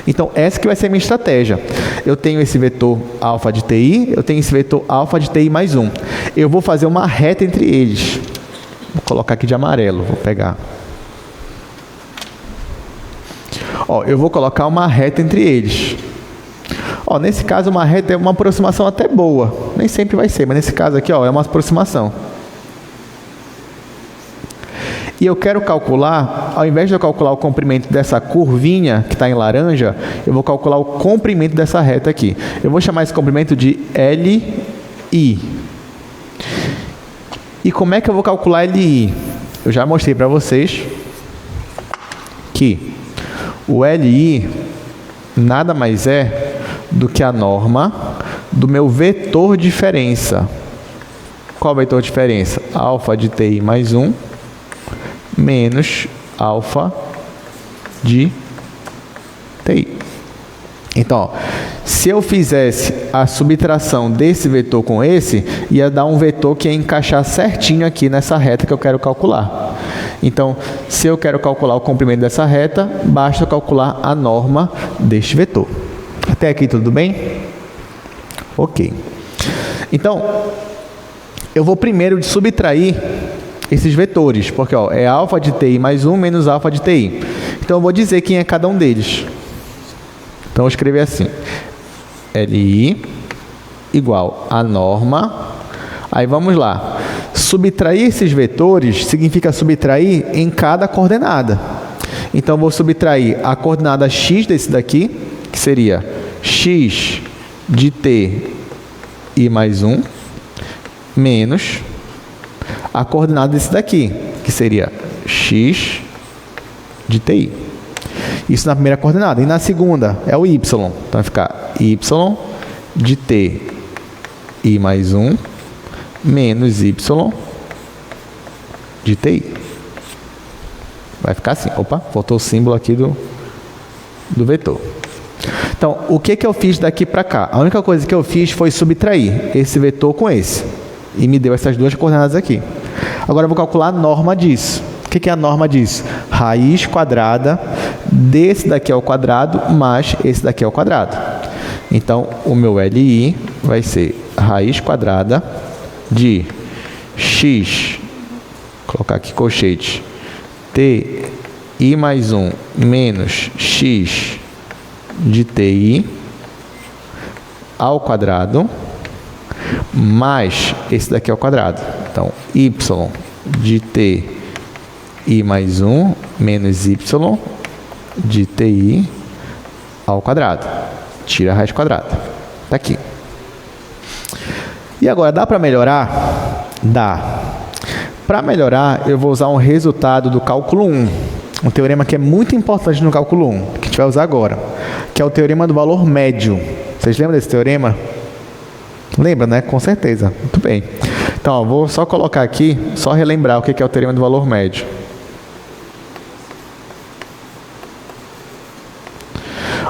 Então, essa que vai ser a minha estratégia. Eu tenho esse vetor alfa de TI, eu tenho esse vetor alfa de TI mais 1. Eu vou fazer uma reta entre eles. Vou colocar aqui de amarelo, vou pegar. Ó, eu vou colocar uma reta entre eles. Ó, nesse caso, uma reta é uma aproximação até boa. Nem sempre vai ser, mas nesse caso aqui, ó, é uma aproximação. E eu quero calcular, ao invés de eu calcular o comprimento dessa curvinha que está em laranja, eu vou calcular o comprimento dessa reta aqui. Eu vou chamar esse comprimento de LI. E como é que eu vou calcular LI? Eu já mostrei para vocês que o LI nada mais é do que a norma do meu vetor diferença. Qual vetor diferença? Alfa de TI mais 1 menos alfa de TI. Então, ó, se eu fizesse a subtração desse vetor com esse, ia dar um vetor que ia encaixar certinho aqui nessa reta que eu quero calcular. Então, se eu quero calcular o comprimento dessa reta, basta calcular a norma deste vetor. Até aqui tudo bem? Ok. Então, eu vou primeiro subtrair esses vetores, porque ó, é alfa de TI mais 1 menos alfa de TI. Então, eu vou dizer quem é cada um deles. Então, Então, eu vou escrever assim. LI igual a norma. Aí, vamos lá. Subtrair esses vetores significa subtrair em cada coordenada. Então, eu vou subtrair a coordenada x desse daqui, que seria x de t i mais 1, menos a coordenada desse daqui, que seria x de ti. Isso na primeira coordenada. E na segunda é o y. Então, vai ficar y de t i mais 1 menos y de ti. Vai ficar assim. Opa, faltou o símbolo aqui do vetor. Então, o que eu fiz daqui para cá? A única coisa que eu fiz foi subtrair esse vetor com esse. E me deu essas duas coordenadas aqui. Agora eu vou calcular a norma disso. O que é a norma disso? Raiz quadrada desse daqui ao quadrado mais esse daqui ao quadrado. Então, o meu LI vai ser raiz quadrada de x, vou colocar aqui colchete, t i mais 1 menos x de ti ao quadrado mais esse daqui ao quadrado. Então, y de t i mais 1 menos y de ti ao quadrado. Tira a raiz quadrada. Está aqui. E agora, dá para melhorar? Dá. Para melhorar, eu vou usar um resultado do cálculo 1. Um teorema que é muito importante no cálculo 1, que a gente vai usar agora, que é o teorema do valor médio. Vocês lembram desse teorema? Lembra, né? Com certeza. Muito bem. Então, ó, vou só colocar aqui, só relembrar o que é o teorema do valor médio.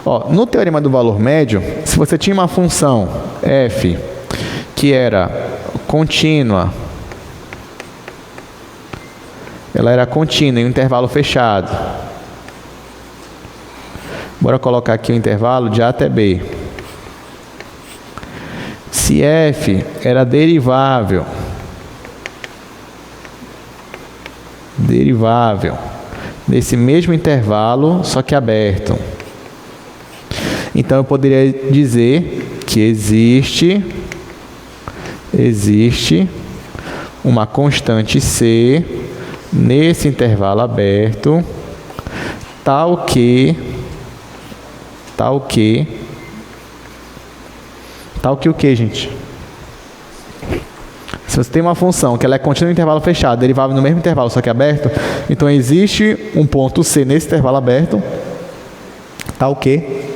Ó, no teorema do valor médio, se você tinha uma função f que era contínua, ela era contínua em um intervalo fechado. Bora colocar aqui o intervalo de A até B. Se f era derivável nesse mesmo intervalo, só que aberto. Então, eu poderia dizer que existe uma constante C nesse intervalo aberto, tal que o que, gente? Se você tem uma função que ela é contínua no intervalo fechado, derivável no mesmo intervalo, só que aberto, então existe um ponto C nesse intervalo aberto, tal que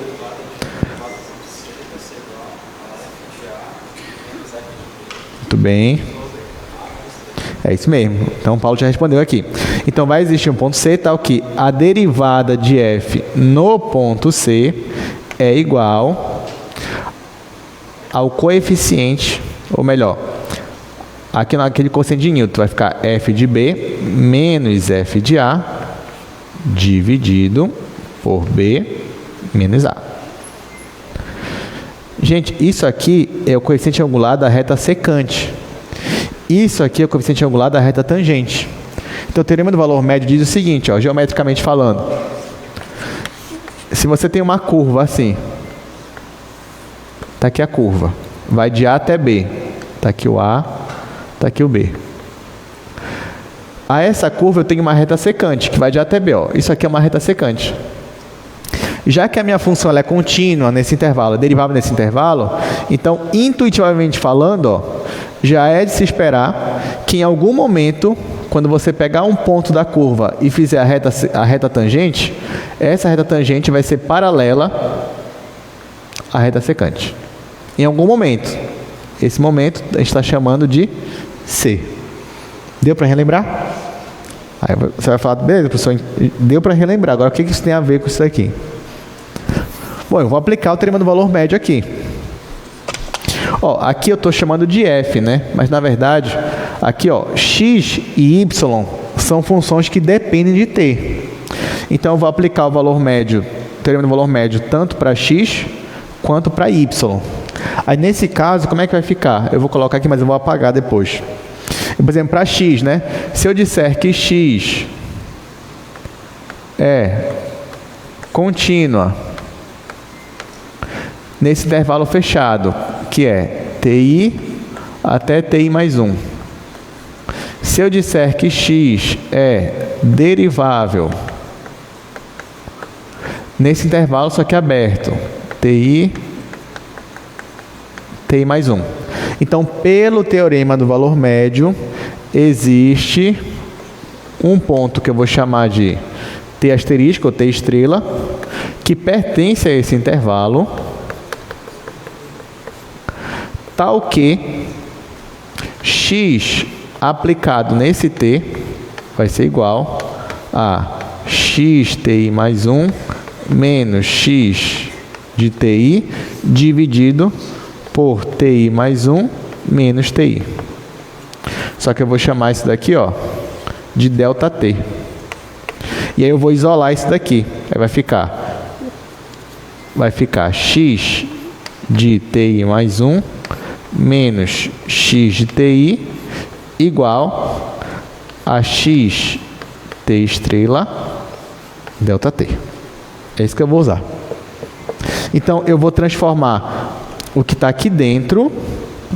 muito bem. É isso mesmo. Então, o Paulo já respondeu aqui. Então, vai existir um ponto C tal que a derivada de f no ponto C é igual ao coeficiente, ou melhor, aqui naquele quociente de Newton vai ficar f de B menos f de A dividido por B menos A. Gente, isso aqui é o coeficiente angular da reta secante. Isso aqui é o coeficiente angular da reta tangente. Então, o teorema do valor médio diz o seguinte, ó, geometricamente falando. Se você tem uma curva assim, está aqui a curva, vai de A até B. Está aqui o A, está aqui o B. A essa curva eu tenho uma reta secante, que vai de A até B. Ó. Isso aqui é uma reta secante. Já que a minha função ela é contínua nesse intervalo, derivável nesse intervalo, então, intuitivamente falando, ó, já é de se esperar que em algum momento, quando você pegar um ponto da curva e fizer a reta tangente, essa reta tangente vai ser paralela à reta secante. Em algum momento. Esse momento a gente está chamando de C. Deu para relembrar? Aí você vai falar, beleza, professor, deu para relembrar. Agora, o que isso tem a ver com isso aqui? Bom, eu vou aplicar o teorema do valor médio aqui. Ó, aqui eu estou chamando de f, né? Mas, na verdade, aqui, ó, x e y são funções que dependem de t. Então, eu vou aplicar o valor médio, o teorema do valor médio, tanto para x quanto para y. Aí, nesse caso, como é que vai ficar? Eu vou colocar aqui, mas eu vou apagar depois. Por exemplo, para x, né? Se eu disser que x é contínua nesse intervalo fechado, que é TI até TI mais 1. Se eu disser que x é derivável nesse intervalo, só que aberto, TI mais 1. Então, pelo teorema do valor médio, existe um ponto que eu vou chamar de T asterisco ou T estrela, que pertence a esse intervalo, tal que x aplicado nesse t vai ser igual a xti mais 1 menos x de ti dividido por ti mais 1 menos ti. Só que eu vou chamar isso daqui, ó, de ΔT. E aí eu vou isolar isso daqui. Aí vai ficar x de ti mais 1 menos x de ti igual a x t estrela ΔT. É isso que eu vou usar. Então, eu vou transformar o que está aqui dentro,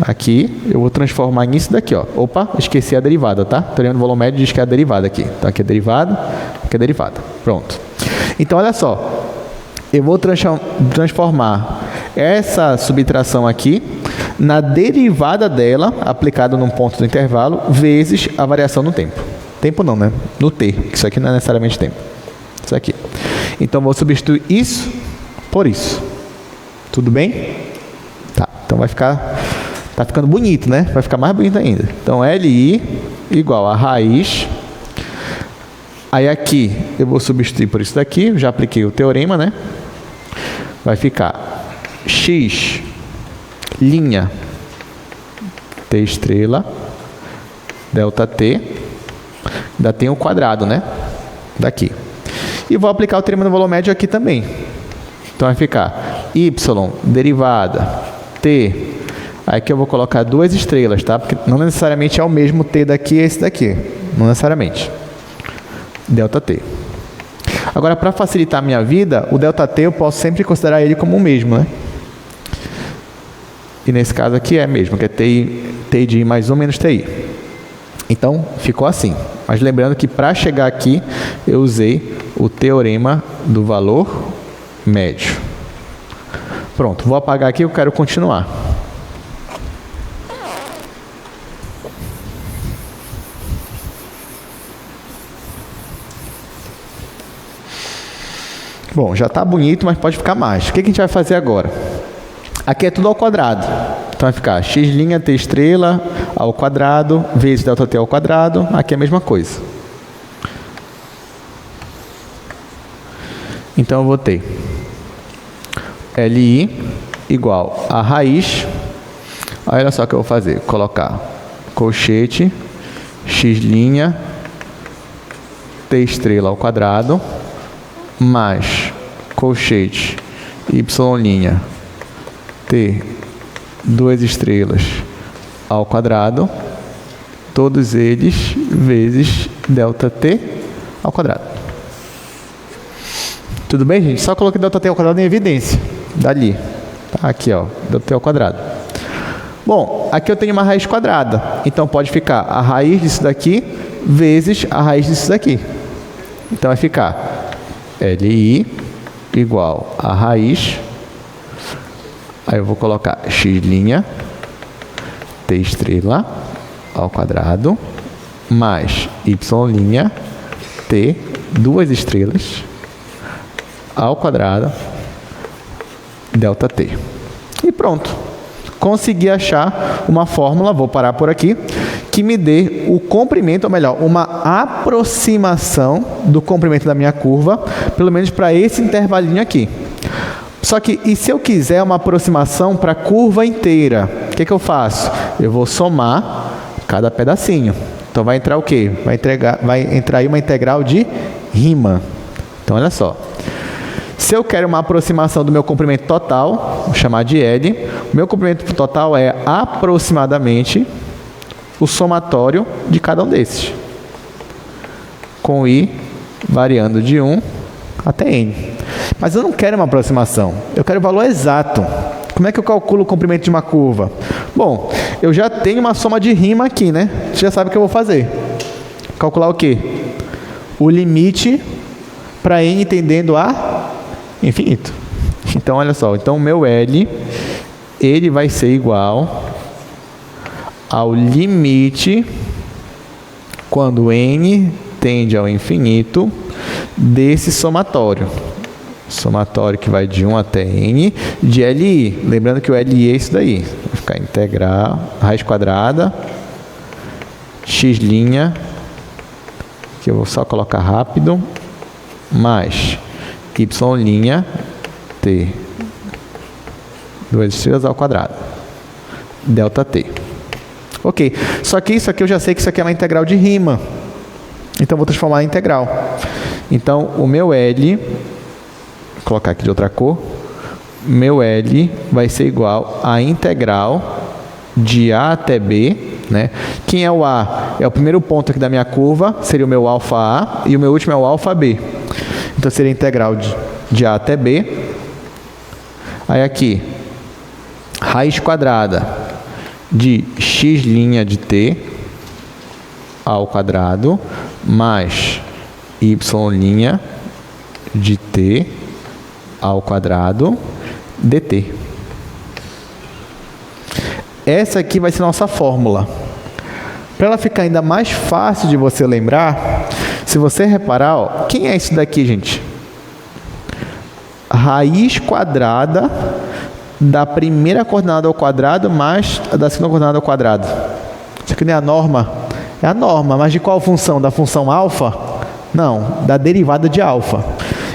aqui, eu vou transformar nisso daqui, ó. Opa, esqueci a derivada, tá? Teorema do valor médio diz que é a derivada aqui. Então, aqui é derivada, aqui é derivada. Pronto. Então, olha só. Eu vou transformar essa subtração aqui na derivada dela, aplicada num ponto do intervalo, vezes a variação no tempo. Tempo não, né? No t, que isso aqui não é necessariamente tempo. Isso aqui. Então, vou substituir isso por isso. Tudo bem? Tá. Então, vai ficar... Tá ficando bonito, né? Vai ficar mais bonito ainda. Então, Li igual a raiz. Aí, aqui, eu vou substituir por isso daqui. Já apliquei o teorema, né? Vai ficar x linha t estrela ΔT. Ainda tem o quadrado, né? Daqui. E vou aplicar o teorema do valor médio aqui também. Então, vai ficar y derivada t. Aqui eu vou colocar 2 estrelas, tá? Porque não necessariamente é o mesmo t daqui e esse daqui. Não necessariamente. ΔT. Agora, para facilitar a minha vida, o ΔT eu posso sempre considerar ele como o mesmo, né? E nesse caso aqui é mesmo, que é TI de I mais 1 menos TI. Então, ficou assim. Mas lembrando que para chegar aqui, eu usei o teorema do valor médio. Pronto, vou apagar aqui, eu quero continuar. Bom, já está bonito, mas pode ficar mais. O que a gente vai fazer agora? Aqui é tudo ao quadrado. Então, vai ficar x' t estrela ao quadrado vezes ΔT ao quadrado. Aqui é a mesma coisa. Então, eu vou ter Li igual a raiz. Olha só o que eu vou fazer. Colocar colchete x' t estrela ao quadrado mais colchete y' t 2 estrelas ao quadrado, todos eles vezes ΔT ao quadrado. Tudo bem, gente? Só coloquei ΔT ao quadrado em evidência. Dali. Tá aqui, ó. ΔT ao quadrado. Bom, aqui eu tenho uma raiz quadrada. Então, pode ficar a raiz disso daqui vezes a raiz disso daqui. Então, vai ficar Li igual a raiz. Aí eu vou colocar x' t estrela ao quadrado mais y' t 2 estrelas ao quadrado ΔT. E pronto. Consegui achar uma fórmula, vou parar por aqui, que me dê o comprimento, ou melhor, uma aproximação do comprimento da minha curva, pelo menos para esse intervalinho aqui. Só que, e se eu quiser uma aproximação para a curva inteira? O que eu faço? Eu vou somar cada pedacinho. Então, vai entrar o quê? Vai entrar aí uma integral de Riemann. Então, olha só. Se eu quero uma aproximação do meu comprimento total, vou chamar de L, o meu comprimento total é aproximadamente o somatório de cada um desses, com I variando de 1 até N. Mas eu não quero uma aproximação, eu quero o valor exato. Como é que eu calculo o comprimento de uma curva? Bom, eu já tenho uma soma de rima aqui, né? Você já sabe o que eu vou fazer. Calcular o quê? O limite para n tendendo a infinito. Então, olha só. Então, o meu L, ele vai ser igual ao limite quando n tende ao infinito desse somatório. Somatório que vai de 1 até n de LI. Lembrando que o LI é isso daí. Vai ficar integral, raiz quadrada, x', que eu vou só colocar rápido, mais y' t, 2 estrelas ao quadrado, delta t. Ok, só que isso aqui eu já sei que isso aqui é uma integral de rima. Então, vou transformar em integral. Então, o meu L, vou colocar aqui de outra cor, meu L vai ser igual a integral de A até B, né? Quem é o A? É o primeiro ponto aqui da minha curva, seria o meu alfa A, e o meu último é o alfa B. Então, seria a integral de A até B. Aí aqui, raiz quadrada de x' de t ao quadrado, mais y' de t ao quadrado dt. Essa aqui vai ser nossa fórmula. Para ela ficar ainda mais fácil de você lembrar, se você reparar, ó, quem é isso daqui, gente? Raiz quadrada da primeira coordenada ao quadrado mais a da segunda coordenada ao quadrado. Isso aqui não é a norma? É a norma, mas de qual função? Da função alfa? Não, da derivada de alfa.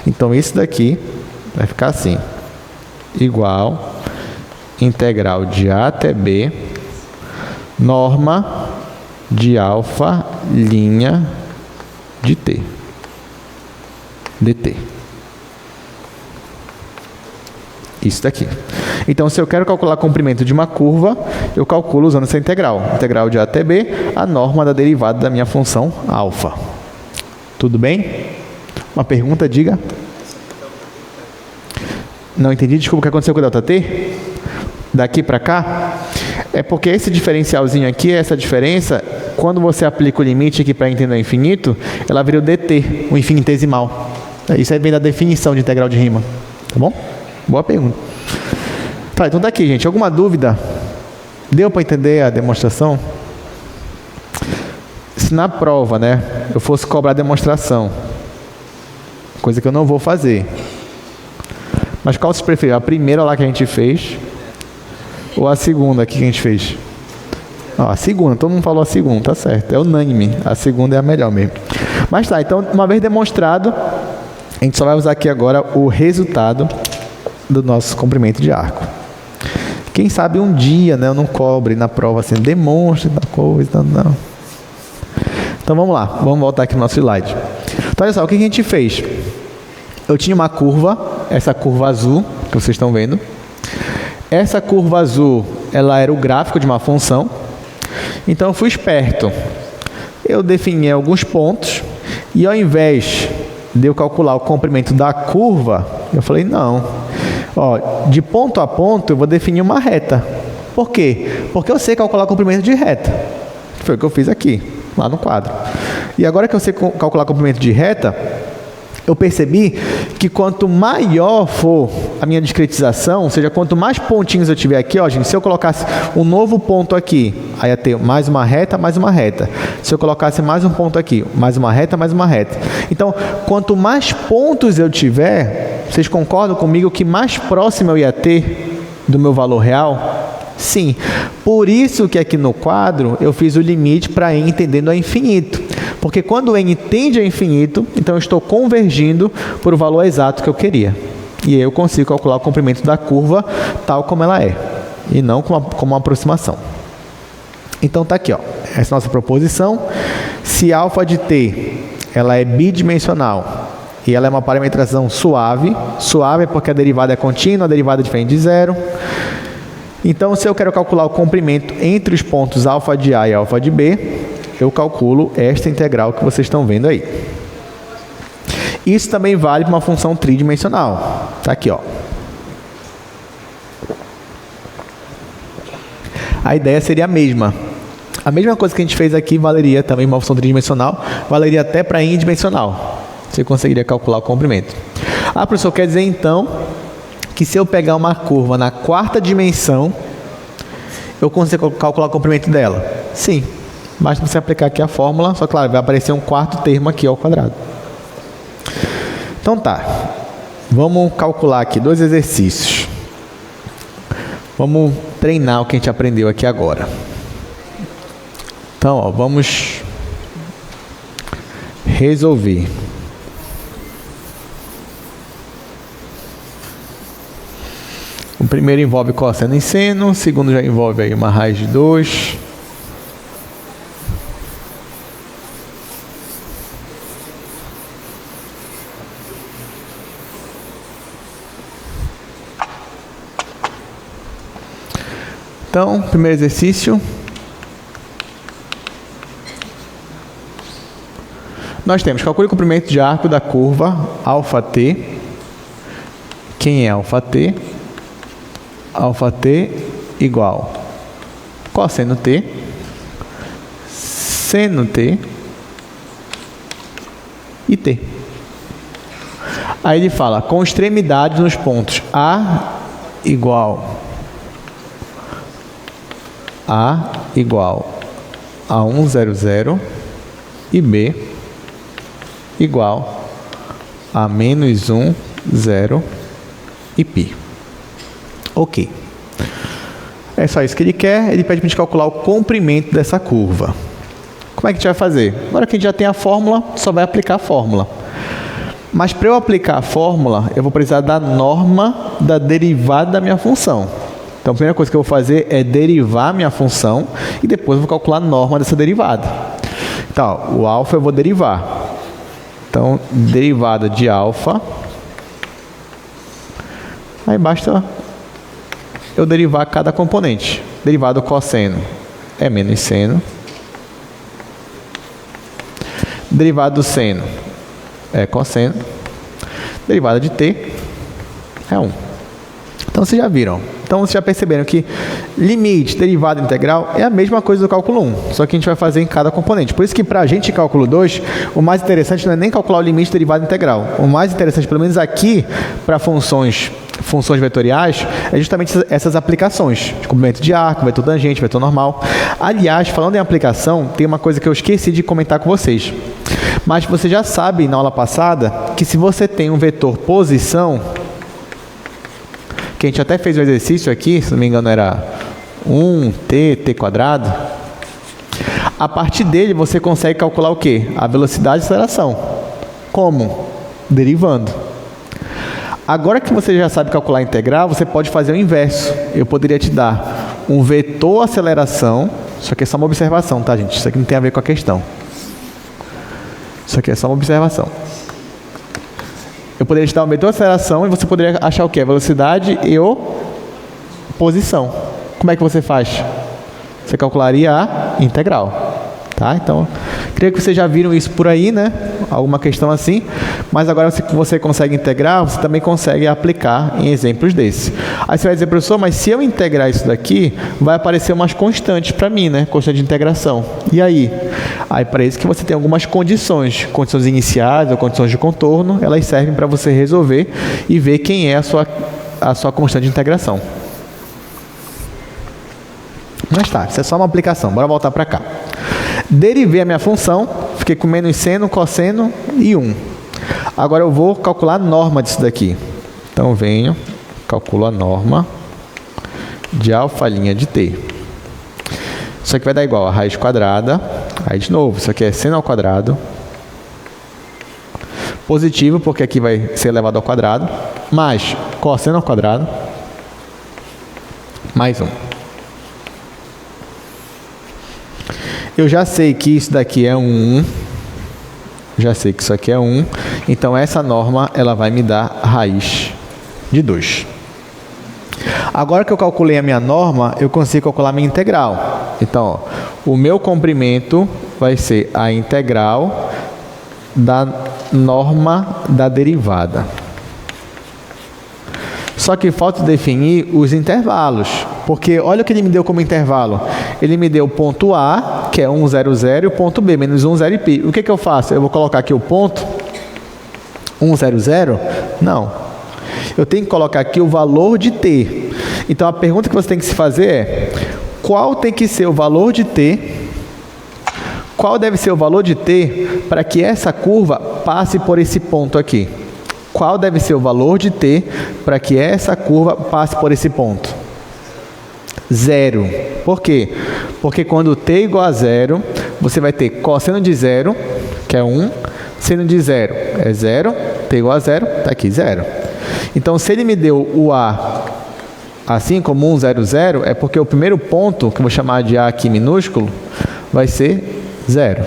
Então, isso daqui vai ficar assim, igual integral de A até B, norma de alfa' de t, dt. Isso daqui. Então, se eu quero calcular o comprimento de uma curva, eu calculo usando essa integral. Integral de A até B, a norma da derivada da minha função alfa. Tudo bem? Uma pergunta, diga. Não entendi, desculpa, o que aconteceu com o ΔT? Daqui para cá? É porque esse diferencialzinho aqui, essa diferença, quando você aplica o limite aqui para entender o infinito, ela vira o dt, o infinitesimal. Isso aí vem da definição de integral de rima. Tá bom? Boa pergunta. Tá, então tá aqui, gente. Alguma dúvida? Deu para entender a demonstração? Se na prova, né, eu fosse cobrar a demonstração, coisa que eu não vou fazer. Mas qual você prefere? A primeira lá que a gente fez ou a segunda aqui que a gente fez? Ó, a segunda, todo mundo falou a segunda, tá certo. É unânime. A segunda é a melhor mesmo. Mas tá, então, uma vez demonstrado, a gente só vai usar aqui agora o resultado do nosso comprimento de arco. Quem sabe um dia, né, eu não cobre na prova assim, demonstre da coisa, não. Então vamos lá, vamos voltar aqui no nosso slide. Então olha só, o que a gente fez? Eu tinha uma curva, essa curva azul, que vocês estão vendo. Essa curva azul, ela era o gráfico de uma função. Então eu fui esperto. Eu defini alguns pontos e ao invés de eu calcular o comprimento da curva, eu falei, não. Ó, de ponto a ponto eu vou definir uma reta. Por quê? Porque eu sei calcular o comprimento de reta. Foi o que eu fiz aqui, lá no quadro. E agora que eu sei calcular o comprimento de reta, eu percebi que quanto maior for a minha discretização, ou seja, quanto mais pontinhos eu tiver aqui, ó, gente, se eu colocasse um novo ponto aqui, aí ia ter mais uma reta, mais uma reta. Se eu colocasse mais um ponto aqui, mais uma reta, mais uma reta. Então, quanto mais pontos eu tiver, vocês concordam comigo que mais próximo eu ia ter do meu valor real? Sim. Por isso que aqui no quadro eu fiz o limite para n tendendo a infinito. Porque quando n tende a infinito, então eu estou convergindo para o valor exato que eu queria. E aí eu consigo calcular o comprimento da curva tal como ela é, e não como uma aproximação. Então está aqui, ó, essa é a nossa proposição. Se alfa de t ela é bidimensional e ela é uma parametrização suave, suave é porque a derivada é contínua, a derivada é diferente de zero. Então, se eu quero calcular o comprimento entre os pontos alfa de A e alfa de B, eu calculo esta integral que vocês estão vendo aí. Isso também vale para uma função tridimensional. Está aqui, ó. a ideia seria a mesma. A mesma coisa que a gente fez aqui valeria também uma função tridimensional, valeria até para indimensional. Você conseguiria calcular o comprimento. Ah, professor, quer dizer então que se eu pegar uma curva na quarta dimensão, eu consigo calcular o comprimento dela? Sim. Basta você aplicar aqui a fórmula, só claro, vai aparecer um quarto termo aqui ao quadrado. Então tá. Vamos calcular aqui 2 exercícios. Vamos treinar o que a gente aprendeu aqui agora. Então, ó, vamos resolver. O primeiro envolve cosseno e seno, o segundo já envolve aí uma raiz de 2. Então, primeiro exercício. Nós temos, calcule o comprimento de arco da curva αt. Quem é αt? αt igual cosseno t, seno t e t. Aí ele fala, com extremidades nos pontos A igual a 1, 0, 0 e B igual a menos 1, 0 e π. Ok. É só isso que ele quer. Ele pede para a gente calcular o comprimento dessa curva. Como é que a gente vai fazer? Agora que a gente já tem a fórmula, só vai aplicar a fórmula. Mas para eu aplicar a fórmula, eu vou precisar da norma da derivada da minha função. Então, a primeira coisa que eu vou fazer é derivar a minha função e depois eu vou calcular a norma dessa derivada. Então, o alfa eu vou derivar. Então, derivada de alfa. Aí basta eu derivar cada componente. Derivada do cosseno é menos seno. Derivada do seno é cosseno. Derivada de t é 1. Então, vocês já viram. Então, vocês já perceberam que limite, derivada integral é a mesma coisa do cálculo 1, só que a gente vai fazer em cada componente. Por isso que para a gente, em cálculo 2, o mais interessante não é nem calcular o limite, derivada integral. O mais interessante, pelo menos aqui, para funções vetoriais, é justamente essas aplicações de comprimento de arco, vetor tangente, vetor normal. Aliás, falando em aplicação, tem uma coisa que eu esqueci de comentar com vocês. Mas você já sabe, na aula passada, que se você tem um vetor posição, que a gente até fez um exercício aqui, se não me engano era 1t². A partir dele você consegue calcular o quê? A velocidade e aceleração. Como? Derivando. Agora que você já sabe calcular a integral, você pode fazer o inverso. Eu poderia te dar um vetor aceleração, isso aqui é só uma observação, tá, gente? Isso aqui não tem a ver com a questão. Isso aqui é só uma observação. Eu poderia te dar um vetor de aceleração e você poderia achar o quê? A velocidade e a posição. Como é que você faz? Você calcularia a integral. Tá? Então, creio que vocês já viram isso por aí, né? Alguma questão assim. Mas agora que você consegue integrar, você também consegue aplicar em exemplos desses. Aí você vai dizer, professor, mas se eu integrar isso daqui, vai aparecer umas constantes para mim, né? Constante de integração. E aí? Aí para isso que você tem algumas condições. Condições iniciais ou condições de contorno. Elas servem para você resolver e ver quem é a sua constante de integração. Mas tá, isso é só uma aplicação. Bora voltar para cá. Derivei a minha função, fiquei com menos seno, cosseno e 1. Agora eu vou calcular a norma disso daqui. Então eu venho, calculo a norma de alfa' de t. Isso aqui vai dar igual a raiz quadrada. Aí de novo, isso aqui é seno ao quadrado. Positivo, porque aqui vai ser elevado ao quadrado. Mais cosseno ao quadrado. Mais 1. Eu já sei que isso daqui é 1. Já sei que isso aqui é 1. Então, essa norma ela vai me dar raiz de 2. Agora que eu calculei a minha norma, eu consigo calcular a minha integral. Então, ó, o meu comprimento vai ser a integral da norma da derivada. Só que falta definir os intervalos. porque olha o que ele me deu como intervalo. Ele me deu o ponto A, que é 1, 0, 0, e o ponto B, menos 1, 0 e π. O que eu faço? Eu vou colocar aqui o ponto 1, 0, 0? Não. Eu tenho que colocar aqui o valor de t. Então, a pergunta que você tem que se fazer é: qual tem que ser o valor de t? Qual deve ser o valor de t para que essa curva passe por esse ponto aqui? Qual deve ser o valor de t para que essa curva passe por esse ponto? 0. Por quê? Porque quando t é igual a 0, você vai ter cosseno de 0, que é 1, seno de 0 é 0, t igual a 0, está aqui 0. Então, se ele me deu o A assim como 1, 0, 0, é porque o primeiro ponto, que eu vou chamar de A aqui minúsculo, vai ser 0.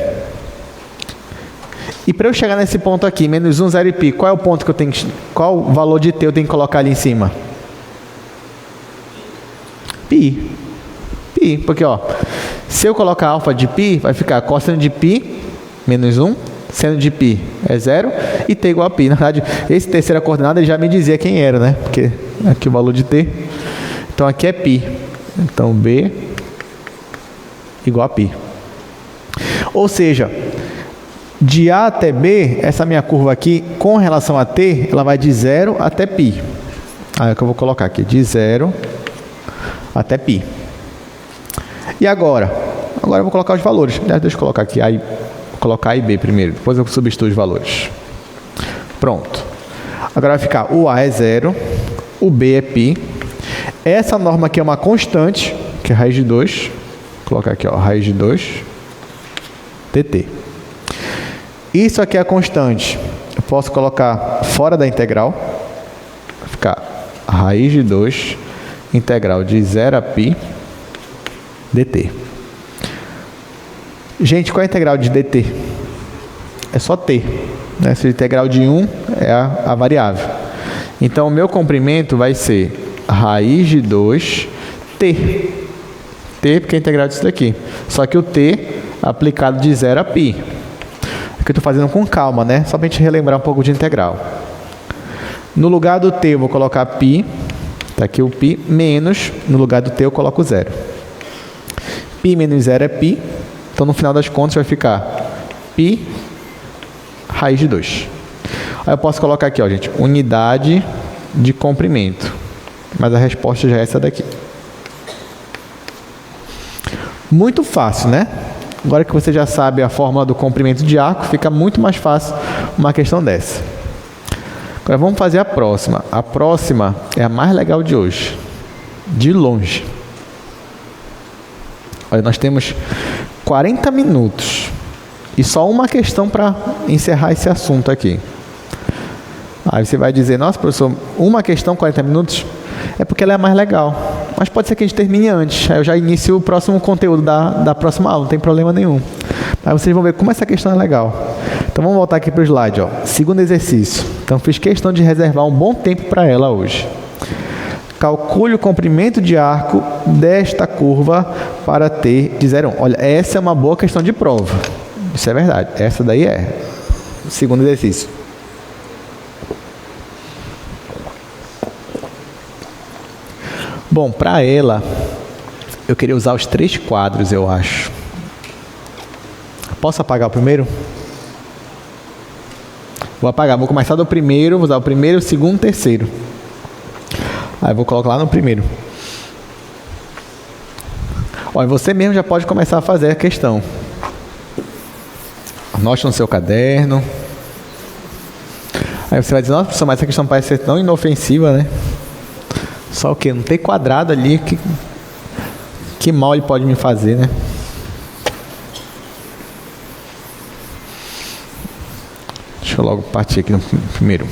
E para eu chegar nesse ponto aqui, menos 1, 0 e π, qual é o ponto que eu tenho que... Qual valor de t eu tenho que colocar ali em cima? π. π, porque ó, se eu colocar alfa de π, vai ficar cosseno de π menos 1, seno de π é 0 e t igual a π. Na verdade, esse terceira coordenada ele já me dizia quem era, né? Porque aqui o valor de t. Então aqui é π. Então b igual a π. Ou seja, de A até B, essa minha curva aqui, com relação a t, ela vai de 0 até π. Aí é o que eu vou colocar aqui, de 0 até π. E agora? Agora eu vou colocar os valores. Deixa eu colocar aqui, vou colocar A e B primeiro, depois eu substituo os valores. Pronto. Agora vai ficar o A é 0, o B é π. Essa norma aqui é uma constante, que é raiz de 2. Vou colocar aqui, ó, raiz de 2 dt. Isso aqui é a constante. Eu posso colocar fora da integral. Vai ficar raiz de 2 integral de 0 a π dt. Gente, qual é a integral de dt? É só t. Né? Se a integral de 1 é a variável. Então, o meu comprimento vai ser raiz de 2 t. T porque é a integral disso daqui. Só que o t aplicado de 0 a π. Que eu estou fazendo com calma, né? Só para a gente relembrar um pouco de integral. No lugar do t eu vou colocar π. Está aqui o π, menos, no lugar do t eu coloco 0. π menos 0 é π. Então, no final das contas, vai ficar π raiz de 2. Aí eu posso colocar aqui, ó, gente, unidade de comprimento. Mas a resposta já é essa daqui. Muito fácil, né? Agora que você já sabe a fórmula do comprimento de arco, fica muito mais fácil uma questão dessa. Agora vamos fazer a próxima. A próxima é a mais legal de hoje. De longe. Olha, nós temos 40 minutos. E só uma questão para encerrar esse assunto aqui. Aí você vai dizer, nossa, professor, uma questão, 40 minutos? É porque ela é mais legal. Mas pode ser que a gente termine antes. Aí eu já inicio o próximo conteúdo da próxima aula, não tem problema nenhum. Aí vocês vão ver como essa questão é legal. Então vamos voltar aqui para o slide. Ó. Segundo exercício. Então fiz questão de reservar um bom tempo para ela hoje. Calcule o comprimento de arco desta curva para t de 0 a 1. Olha, essa é uma boa questão de prova. Isso é verdade. Essa daí é. Segundo exercício. Bom, para ela, eu queria usar os 3 quadros, eu acho. Posso apagar o primeiro? Vou apagar, vou começar do primeiro, vou usar o primeiro, o segundo, o terceiro. Aí vou colocar lá no primeiro. Olha, você mesmo já pode começar a fazer a questão. Anote no seu caderno. Aí você vai dizer, nossa, professor, mas essa questão parece ser tão inofensiva, né? Só o quê? Não tem quadrado ali, que mal ele pode me fazer, né? Deixa eu logo partir aqui no primeiro.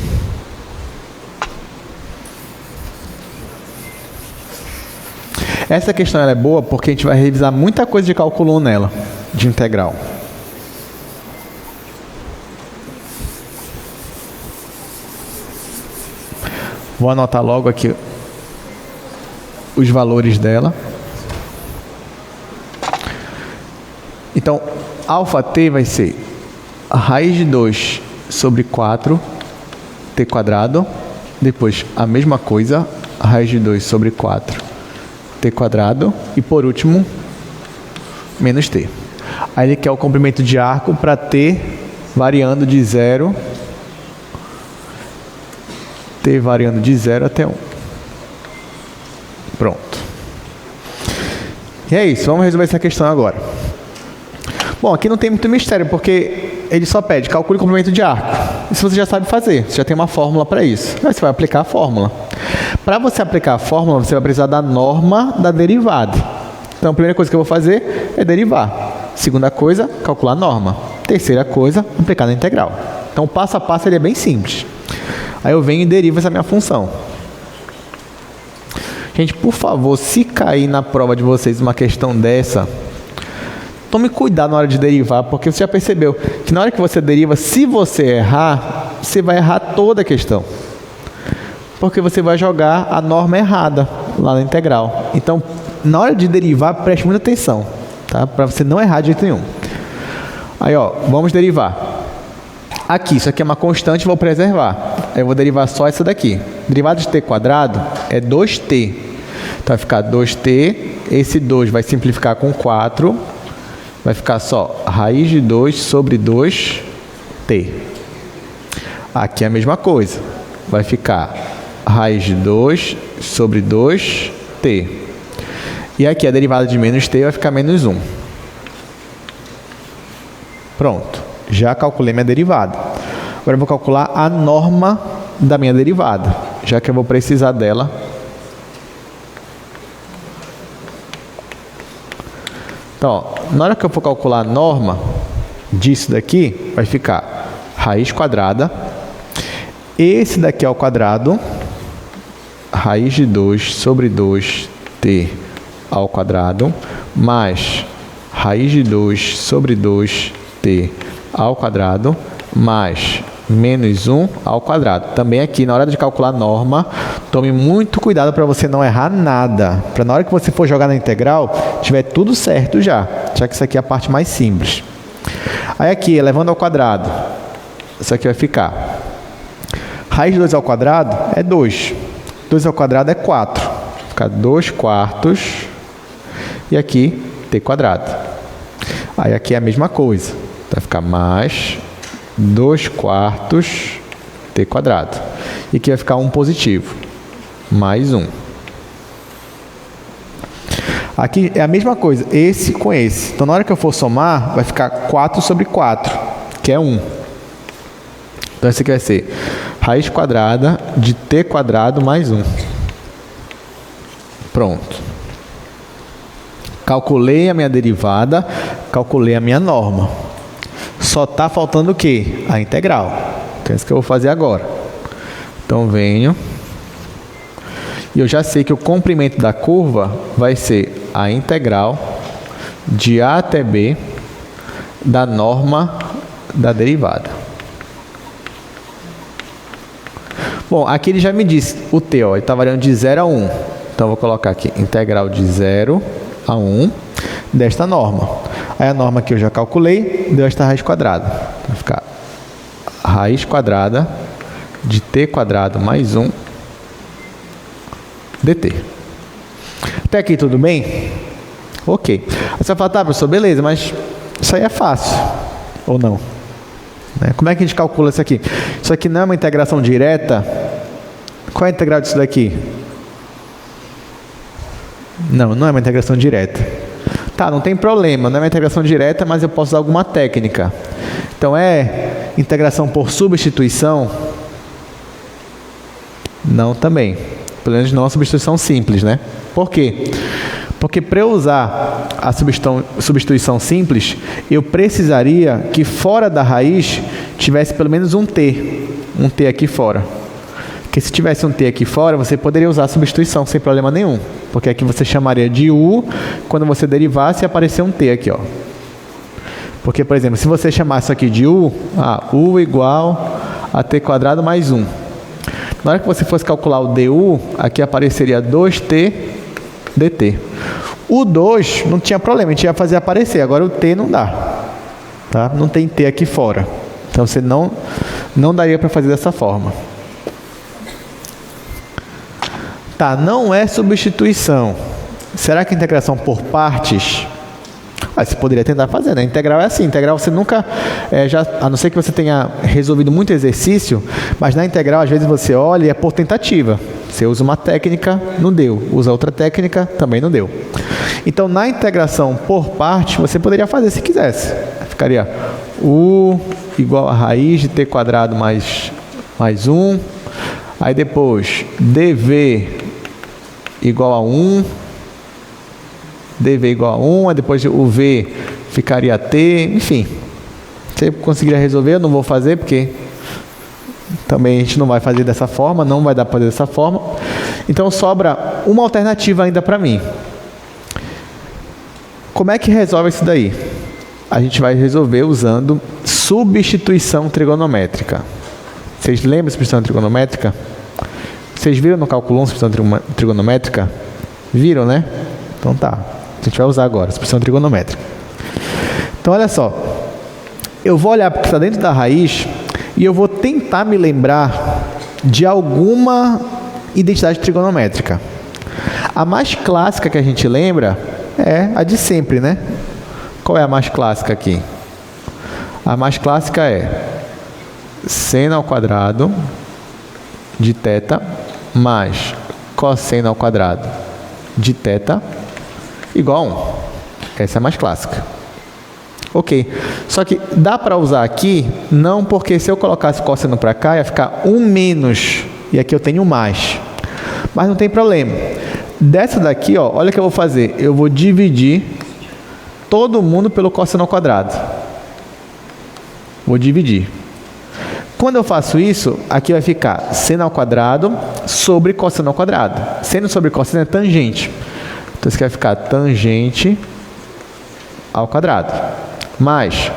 Essa questão ela é boa porque a gente vai revisar muita coisa de cálculo 1 nela, de integral. Vou anotar logo aqui os valores dela. Então, αt vai ser a raiz de 2 sobre 4 t². Depois, a mesma coisa, a raiz de 2 sobre 4 t quadrado. E por último, menos t. Aí ele quer o comprimento de arco para t variando de 0. T variando de 0 até 1. Pronto. E é isso, vamos resolver essa questão agora. Bom, aqui não tem muito mistério, porque ele só pede calcule o comprimento de arco. Isso você já sabe fazer, você já tem uma fórmula para isso. Aí você vai aplicar a fórmula. Para você aplicar a fórmula, você vai precisar da norma da derivada. Então, a primeira coisa que eu vou fazer é derivar. Segunda coisa, calcular a norma. Terceira coisa, aplicar na integral. Então, o passo a passo ele é bem simples. Aí eu venho e derivo essa minha função. Gente, por favor, se cair na prova de vocês uma questão dessa, tome cuidado na hora de derivar, porque você já percebeu que na hora que você deriva, se você errar, você vai errar toda a questão. Porque você vai jogar a norma errada lá na integral. Então, na hora de derivar, preste muita atenção, tá? Para você não errar de jeito nenhum. Aí, ó, vamos derivar. Aqui, isso aqui é uma constante, vou preservar. Aí eu vou derivar só essa daqui. Derivada de t quadrado é 2t. Então vai ficar 2t, esse 2 vai simplificar com 4, vai ficar só raiz de 2 sobre 2t. Aqui é a mesma coisa, vai ficar raiz de 2 sobre 2t. E aqui a derivada de menos t vai ficar menos 1. Pronto, já calculei minha derivada. Agora eu vou calcular a norma da minha derivada, já que eu vou precisar dela. Então, ó, na hora que eu for calcular a norma disso daqui, vai ficar raiz quadrada. Esse daqui ao quadrado, raiz de 2 sobre 2t ao quadrado, mais raiz de 2 sobre 2t ao quadrado, mais menos 1 ao quadrado. Também aqui, na hora de calcular a norma, tome muito cuidado para você não errar nada. Para na hora que você for jogar na integral, tiver tudo certo já que isso aqui é a parte mais simples. Aí aqui, elevando ao quadrado, isso aqui vai ficar raiz de 2 ao quadrado é 2. 2 ao quadrado é 4. Vai ficar 2 quartos. E aqui, t quadrado. Aí aqui é a mesma coisa. Vai ficar mais 2 quartos t quadrado. E aqui vai ficar 1 positivo. Mais 1. Aqui é a mesma coisa, esse com esse. Então, na hora que eu for somar, vai ficar 4 sobre 4, que é 1. Então, esse aqui vai ser raiz quadrada de t quadrado mais 1. Pronto. Calculei a minha derivada, calculei a minha norma. Só está faltando o quê? A integral. Que é isso que eu vou fazer agora. Então, venho. E eu já sei que o comprimento da curva vai ser a integral de A até B da norma da derivada. Bom, aqui ele já me disse o t, ó, ele está variando de 0 a 1. Então, eu vou colocar aqui integral de 0 a 1 desta norma. Aí a norma que eu já calculei deu esta raiz quadrada. Vai ficar raiz quadrada de t quadrado mais 1 dt. Até aqui tudo bem? Ok. Aí você vai falar, tá, professor, beleza, mas isso aí é fácil. Ou não? Né? Como é que a gente calcula isso aqui? Isso aqui não é uma integração direta? Qual é a integral disso daqui? Não, não é uma integração direta. Tá, não tem problema, não é uma integração direta, mas eu posso usar alguma técnica. Então, é integração por substituição? Não também. Pelo menos não a substituição simples, né? Por quê? Porque para eu usar a substituição simples, eu precisaria que fora da raiz tivesse pelo menos um t aqui fora. Porque se tivesse um t aqui fora, você poderia usar a substituição sem problema nenhum. Porque aqui você chamaria de u, quando você derivasse, aparecer um t aqui, ó. Porque, por exemplo, se você chamasse isso aqui de u, u igual a t quadrado mais 1. Na hora que você fosse calcular o du, aqui apareceria 2t dt. O 2 não tinha problema, a gente ia fazer aparecer. Agora o t não dá. Tá? Não tem t aqui fora. Então você não daria para fazer dessa forma. Tá, não é substituição. Será que integração por partes? Você poderia tentar fazer, né? Integral é assim. Integral você nunca, a não ser que você tenha resolvido muito exercício, mas na integral, às vezes você olha e é por tentativa. Você usa uma técnica, não deu. Usa outra técnica, também não deu. Então, na integração por parte, você poderia fazer se quisesse. Ficaria U igual a raiz de t quadrado mais 1. Aí depois, dv igual a 1. dv igual a 1, aí depois o v ficaria t, enfim. Você conseguiria resolver, eu não vou fazer, porque também a gente não vai fazer dessa forma, não vai dar para fazer dessa forma. Então sobra uma alternativa ainda para mim. Como é que resolve isso daí? A gente vai resolver usando substituição trigonométrica. Vocês lembram de substituição trigonométrica? Vocês viram no cálculo 1 substituição trigonométrica? Viram, né? Então tá. A gente vai usar agora, substituição trigonométrica. Então, olha só. Eu vou olhar para o que está dentro da raiz e eu vou tentar me lembrar de alguma identidade trigonométrica. A mais clássica que a gente lembra é a de sempre, né? Qual é a mais clássica aqui? A mais clássica é seno ao quadrado de θ mais cosseno ao quadrado de θ igual a 1. Essa é a mais clássica. Ok. Só que dá para usar aqui, não, porque se eu colocasse cosseno para cá, ia ficar 1 menos, e aqui eu tenho mais. Mas não tem problema. Dessa daqui, ó, olha o que eu vou fazer. Eu vou dividir todo mundo pelo cosseno ao quadrado. Vou dividir. Quando eu faço isso, aqui vai ficar seno ao quadrado sobre cosseno ao quadrado. Seno sobre cosseno é tangente. Então, isso aqui vai ficar tangente ao quadrado. Mas,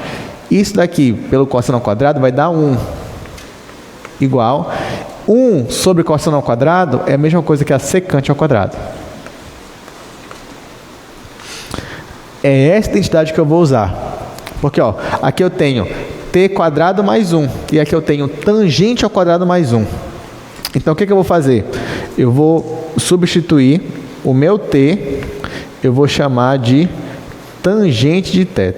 isso daqui, pelo cosseno ao quadrado, vai dar 1. Igual. 1 sobre cosseno ao quadrado é a mesma coisa que a secante ao quadrado. É essa identidade que eu vou usar. Porque, ó, aqui eu tenho t quadrado mais 1. E aqui eu tenho tangente ao quadrado mais 1. Então, o que eu vou fazer? Eu vou substituir o meu t, eu vou chamar de tangente de θ.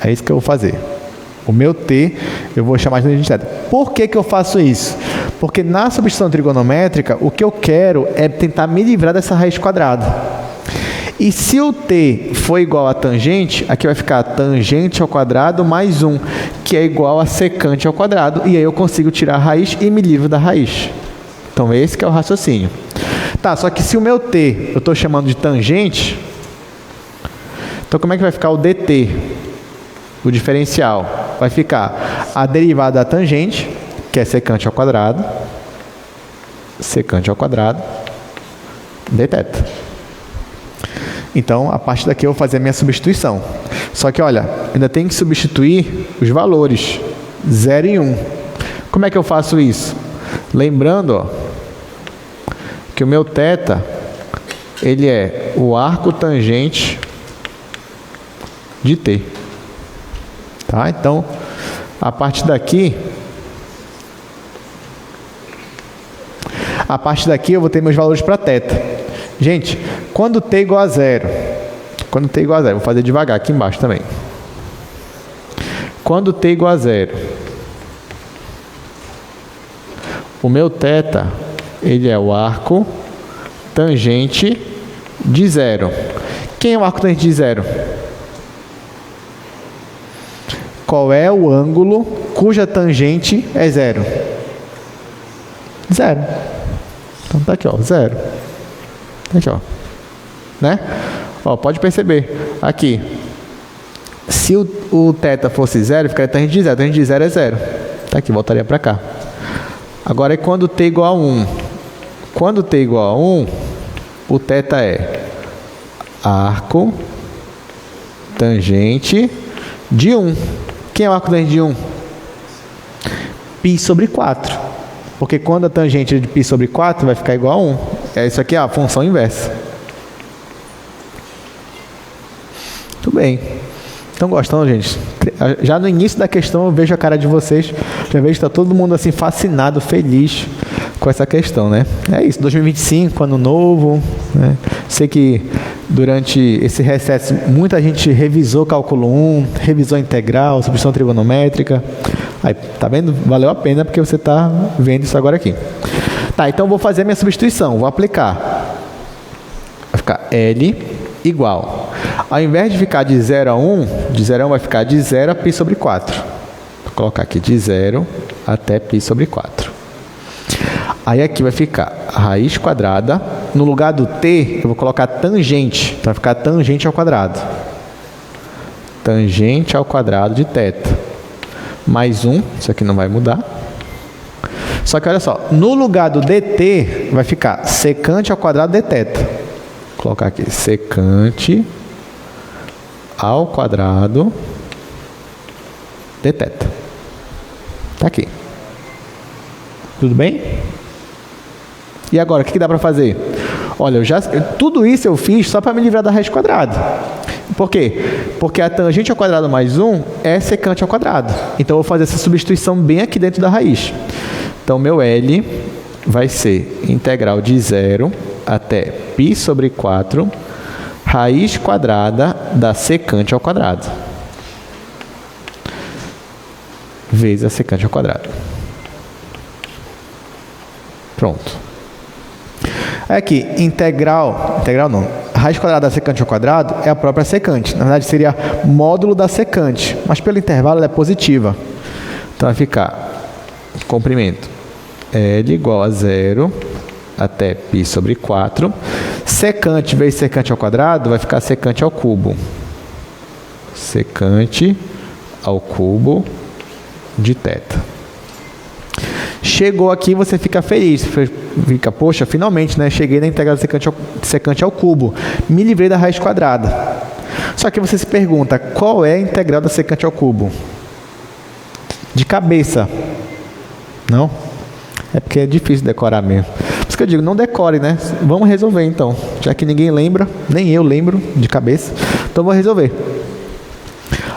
É isso que eu vou fazer. O meu t, eu vou chamar de tangente de θ. Por que eu faço isso? Porque na substituição trigonométrica, o que eu quero é tentar me livrar dessa raiz quadrada. E se o t for igual a tangente, aqui vai ficar tangente ao quadrado mais 1, que é igual a secante ao quadrado. E aí eu consigo tirar a raiz e me livro da raiz. Então, esse que é o raciocínio. Tá, só que se o meu t eu estou chamando de tangente, então como é que vai ficar o dt? O diferencial vai ficar a derivada da tangente, que é secante ao quadrado, dθ. Então, a partir daqui eu vou fazer a minha substituição. Só que, olha, ainda tem que substituir os valores 0 e 1. Como é que eu faço isso? Lembrando, ó, que o meu θ, ele é o arco tangente de t. Tá? Então, a partir daqui eu vou ter meus valores para θ. Gente, quando t igual a 0, vou fazer devagar aqui embaixo também. Quando t igual a 0, o meu θ, ele é o arco tangente de 0. Quem é o arco tangente de 0? Qual é o ângulo cuja tangente é 0? 0. Então tá aqui, ó, 0. Tá aqui, ó. Né? Ó, pode perceber. Aqui. Se o θ fosse 0, ficaria tangente de 0. Tangente de 0 é 0. Tá aqui, voltaria para cá. Agora é quando t igual a 1. Quando t igual a 1, o θ é arco tangente de 1. Quem é o arco tangente de 1? π sobre 4. Porque quando a tangente é de π sobre 4, vai ficar igual a 1. É isso aqui, a função inversa. Muito bem. Estão gostando, gente? Já no início da questão eu vejo a cara de vocês. Já vejo que está todo mundo assim fascinado, feliz. com essa questão, né? É isso, 2025, ano novo, né? Sei que durante esse recesso muita gente revisou cálculo 1, revisou integral, substituição trigonométrica. Aí, tá vendo? Valeu a pena porque você está vendo isso agora aqui. Tá, então eu vou fazer a minha substituição, vou aplicar. Vai ficar L igual. Ao invés de ficar de 0 a 1, de 0 a 1 vai ficar de 0 a π sobre 4. Vou colocar aqui de 0 até π sobre 4. Aí aqui vai ficar a raiz quadrada. No lugar do t, eu vou colocar tangente, para ficar tangente ao quadrado. Tangente ao quadrado de θ. Mais 1, isso aqui não vai mudar. Só que olha só, no lugar do dt, vai ficar secante ao quadrado de θ. Vou colocar aqui, secante ao quadrado de θ. Tá aqui. Tudo bem? E agora, o que dá para fazer? Olha, tudo isso eu fiz só para me livrar da raiz quadrada. Por quê? Porque a tangente ao quadrado mais 1 é secante ao quadrado. Então, eu vou fazer essa substituição bem aqui dentro da raiz. Então, meu L vai ser integral de 0 até π sobre 4, raiz quadrada da secante ao quadrado. Vezes a secante ao quadrado. Pronto. Aqui, integral não, raiz quadrada da secante ao quadrado é a própria secante. Na verdade, seria módulo da secante, mas pelo intervalo ela é positiva. Então, vai ficar comprimento L igual a 0 até π sobre 4. Secante vezes secante ao quadrado vai ficar secante ao cubo. Secante ao cubo de θ. Chegou aqui, você fica feliz. Fica, poxa, finalmente, né? Cheguei na integral secante ao cubo. Me livrei da raiz quadrada. Só que você se pergunta, qual é a integral da secante ao cubo? De cabeça. Não? É porque é difícil decorar mesmo. Por isso que eu digo, não decore, né? Vamos resolver, então. Já que ninguém lembra, nem eu lembro de cabeça. Então, vou resolver.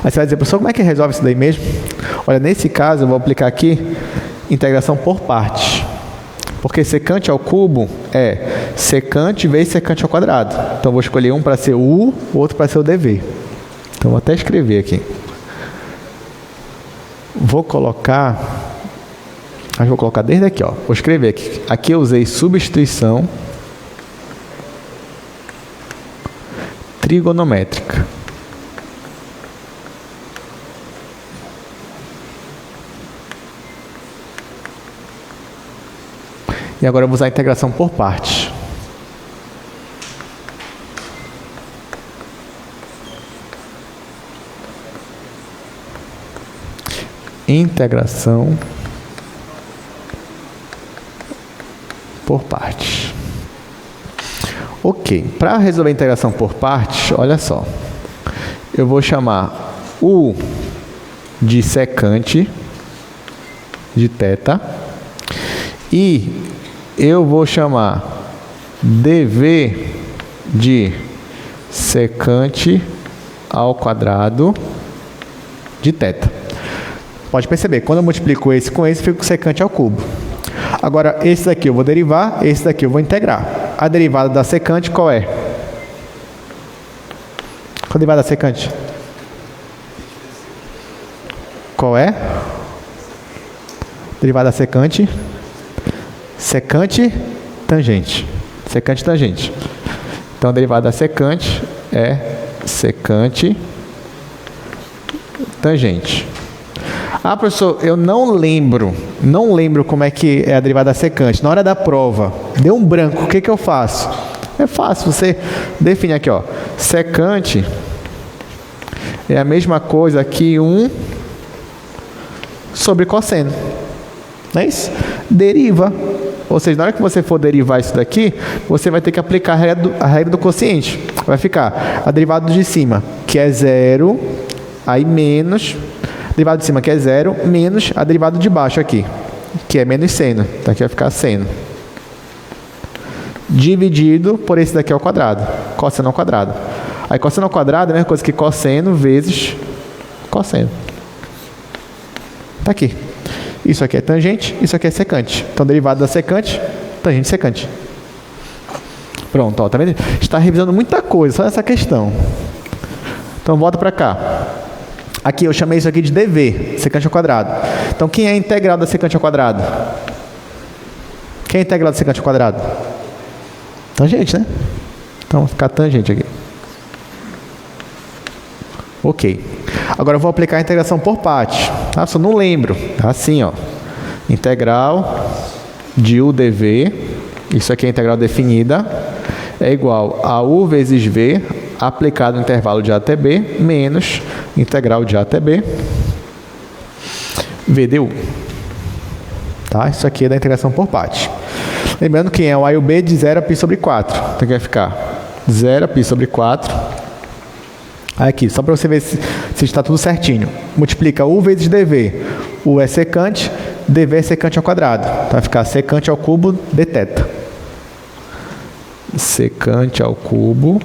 Aí você vai dizer, professor, como é que resolve isso daí mesmo? Olha, nesse caso, eu vou aplicar aqui integração por partes. Porque secante ao cubo é secante vezes secante ao quadrado. Então, eu vou escolher um para ser o U, o outro para ser o dv. Então, vou até escrever aqui. Vou colocar desde aqui, ó. Vou escrever aqui. Aqui eu usei substituição trigonométrica. E agora eu vou usar a integração por partes. Integração por partes. Ok, para resolver a integração por partes, olha só. Eu vou chamar U de secante de θ e eu vou chamar dv de secante ao quadrado de θ. Pode perceber, quando eu multiplico esse com esse, fica secante ao cubo. Agora, esse daqui eu vou derivar, esse daqui eu vou integrar. A derivada da secante qual é? Qual a derivada da secante? Qual é? Derivada da secante? Secante, tangente. Secante, tangente. Então, a derivada da secante é secante, tangente. Ah, professor, eu não lembro como é que é a derivada da secante. Na hora da prova, deu um branco, o que eu faço? É fácil, você define aqui, ó. Secante é a mesma coisa que 1 sobre cosseno. Não é isso? Deriva. Ou seja, na hora que você for derivar isso daqui, você vai ter que aplicar a regra do quociente. Vai ficar a derivada de cima, que é 0, aí menos, a derivada de cima, que é 0, menos a derivada de baixo aqui, que é menos seno. Então, aqui vai ficar seno. Dividido por esse daqui ao quadrado, cosseno ao quadrado. Aí, cosseno ao quadrado é a mesma coisa que cosseno vezes cosseno. Tá aqui. Isso aqui é tangente, isso aqui é secante. Então, derivado da secante, tangente secante. Pronto, ó, tá vendo? Está revisando muita coisa, só essa questão. Então, volta para cá. Aqui, eu chamei isso aqui de dv, secante ao quadrado. Então, quem é a integral da secante ao quadrado? Quem é a integral da secante ao quadrado? Tangente, né? Então, vai ficar tangente aqui. Ok. Agora eu vou aplicar a integração por parte. Ah, só não lembro. Assim, ó. Integral de u dv, isso aqui é a integral definida, é igual a u vezes v, aplicado no intervalo de a até b, menos integral de a até b, v du. Tá? Isso aqui é da integração por parte. Lembrando que é o a e o b de 0 a π sobre 4. Então, aqui vai ficar 0 a π sobre 4. Aqui, só para você ver se está tudo certinho. Multiplica u vezes dv. U é secante, dv é secante ao quadrado. Então, vai ficar secante ao cubo dθ. Secante ao cubo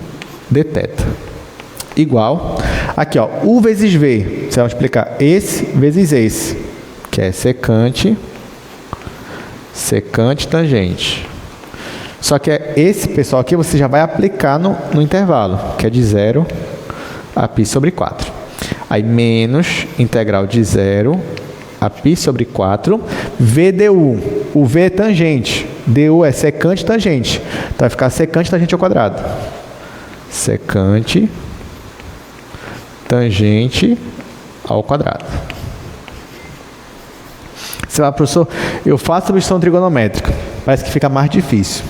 dθ. Igual. Aqui, ó, u vezes v. Você vai multiplicar esse vezes esse, que é secante tangente. Só que esse, pessoal, aqui você já vai aplicar no intervalo, que é de 0 a π sobre 4. Aí, menos integral de 0 a π sobre 4, v du. O v é tangente, du é secante tangente. Então, vai ficar secante tangente ao quadrado. Secante tangente ao quadrado. Você vai, professor, eu faço substituição trigonométrica, parece que fica mais difícil.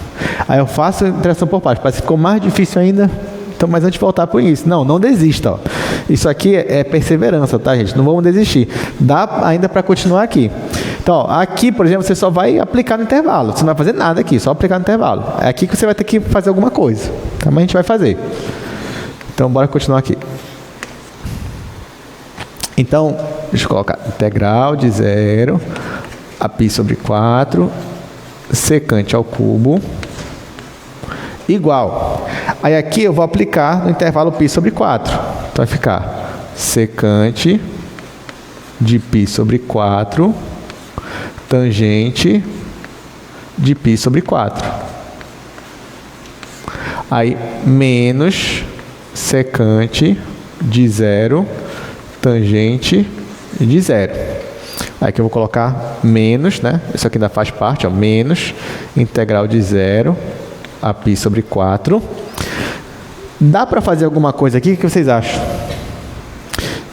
Aí eu faço interação por parte, parece que ficou mais difícil ainda. Então, mas antes de voltar por isso, não desista. Ó. Isso aqui é perseverança, tá, gente? Não vamos desistir. Dá ainda para continuar aqui. Então, ó, aqui, por exemplo, você só vai aplicar no intervalo. Você não vai fazer nada aqui, só aplicar no intervalo. É aqui que você vai ter que fazer alguma coisa. Tá? Mas a gente vai fazer. Então, bora continuar aqui. Então, deixa eu colocar integral de 0 a π sobre 4, secante ao cubo, igual. Aí aqui eu vou aplicar no intervalo π sobre 4. Então vai ficar secante de π sobre 4, tangente de π sobre 4. Aí menos secante de 0, tangente de 0. Aí aqui eu vou colocar menos, né? Isso aqui ainda faz parte, ó, menos integral de 0 a π sobre 4. Dá para fazer alguma coisa aqui? O que vocês acham?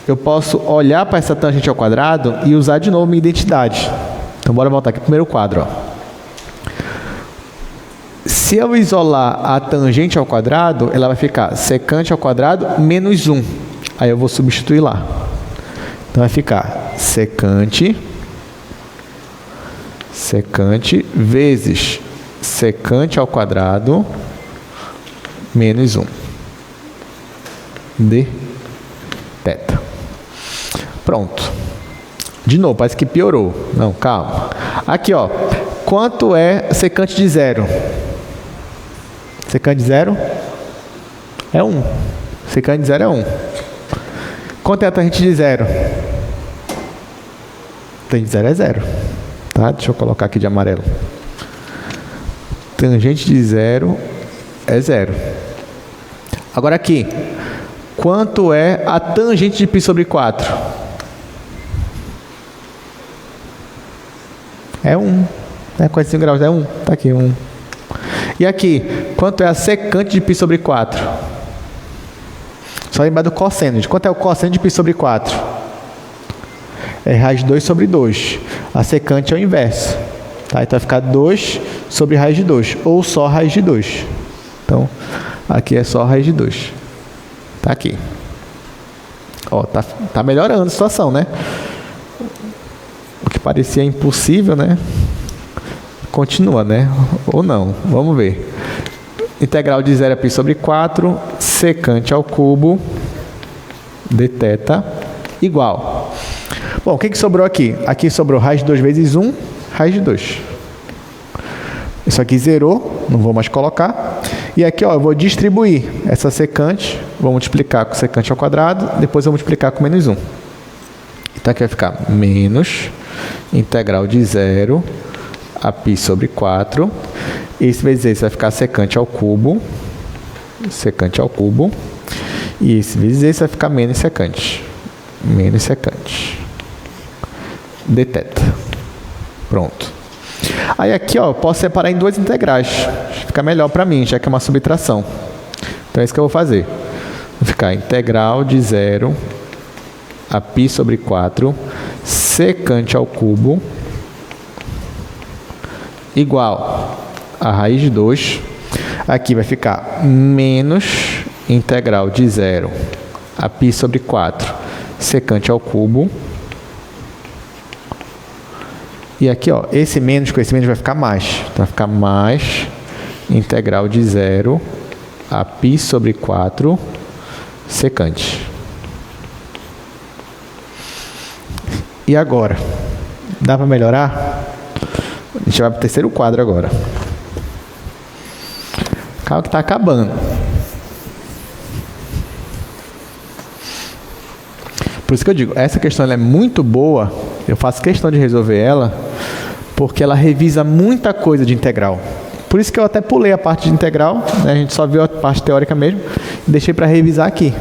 Eu posso olhar para essa tangente ao quadrado e usar de novo minha identidade. Então, bora voltar aqui para o primeiro quadro. Ó. Se eu isolar a tangente ao quadrado, ela vai ficar secante ao quadrado menos 1. Aí eu vou substituir lá. Então, vai ficar secante vezes secante ao quadrado menos 1 de θ. Pronto. De novo, parece que piorou. Não, calma. Aqui, ó. Quanto é secante de 0? Secante de 0 é 1. Secante de 0 é 1. Quanto é a tangente de 0? Tangente de 0 é 0. Tá? Deixa eu colocar aqui de amarelo. Tangente de 0 é 0. Agora aqui. Quanto é a tangente de π sobre 4? É 1. É 45 graus, é 1. Tá aqui, 1. E aqui, quanto é a secante de π sobre 4? Só lembrar do cosseno. Quanto é o cosseno de π sobre 4? É raiz de 2 sobre 2. A secante é o inverso. Tá? Então vai ficar 2 sobre raiz de 2. Ou só raiz de 2. Então, aqui é só raiz de 2. Tá aqui. Ó, tá melhorando a situação, né? O que parecia impossível, né? Continua, né? Ou não. Vamos ver. Integral de 0 a π sobre 4, secante ao cubo dθ igual. Bom, o que sobrou aqui? Aqui sobrou raiz de 2 vezes 1, raiz de 2. Isso aqui zerou, não vou mais colocar. E aqui, ó, eu vou distribuir essa secante, vou multiplicar com secante ao quadrado, depois eu vou multiplicar com menos 1. Então aqui vai ficar menos integral de 0 a π sobre 4. Esse vezes esse vai ficar secante ao cubo. Secante ao cubo. E esse vezes esse vai ficar menos secante. Menos secante. Deteta. Pronto. Aí aqui, ó, eu posso separar em duas integrais. Fica melhor para mim, já que é uma subtração. Então é isso que eu vou fazer. Vai ficar integral de 0 a π sobre 4 secante ao cubo igual a raiz de 2. Aqui vai ficar menos integral de 0 a π sobre 4 secante ao cubo. E aqui, ó, esse menos com esse menos vai ficar mais. Então, vai ficar mais integral de 0 a π sobre 4 secante. E agora? Dá para melhorar? A gente vai para o terceiro quadro agora. Calma que está acabando. Por isso que eu digo, essa questão ela é muito boa. Eu faço questão de resolver ela, porque ela revisa muita coisa de integral. Por isso que eu até pulei a parte de integral, né? A gente só viu a parte teórica mesmo, e deixei para revisar aqui.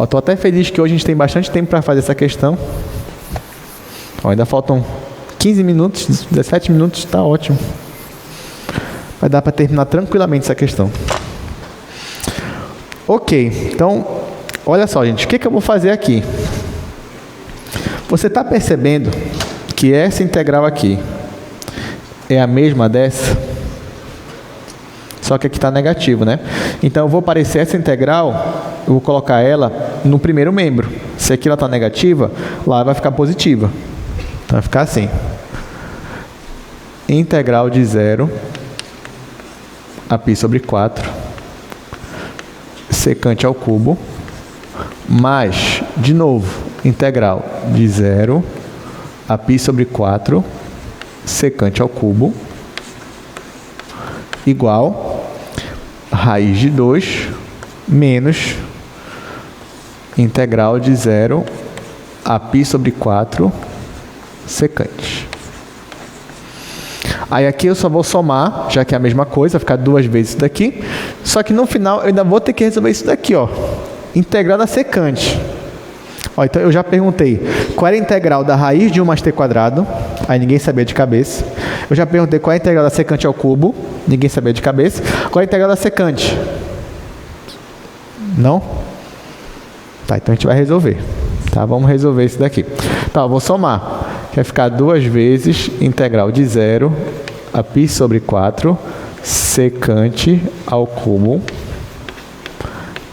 Estou até feliz que hoje a gente tem bastante tempo para fazer essa questão. Ó, ainda faltam 15 minutos, 17 minutos, está ótimo. Vai dar para terminar tranquilamente essa questão. Ok, então, olha só, gente, o que eu vou fazer aqui? Você está percebendo que essa integral aqui é a mesma dessa? Só que aqui está negativo, né? Então, eu vou parecer essa integral, eu vou colocar ela no primeiro membro. Se aqui ela está negativa, lá vai ficar positiva. Então, vai ficar assim. Integral de 0 a π sobre 4 secante ao cubo mais, de novo, integral de 0 a π sobre 4 secante ao cubo igual raiz de 2 menos integral de 0 a π sobre 4 secante. Aí aqui eu só vou somar, já que é a mesma coisa, vai ficar duas vezes isso daqui. Só que no final eu ainda vou ter que resolver isso daqui, ó. Integral da secante. Ó, então eu já perguntei qual era a integral da raiz de 1 mais t quadrado. Aí ninguém sabia de cabeça. Eu já perguntei qual é a integral da secante ao cubo. Ninguém sabia de cabeça. Qual é a integral da secante? Não? Tá, então a gente vai resolver. Tá, vamos resolver isso daqui. Tá, eu vou somar. Vai ficar duas vezes integral de 0 a π sobre 4 secante ao cubo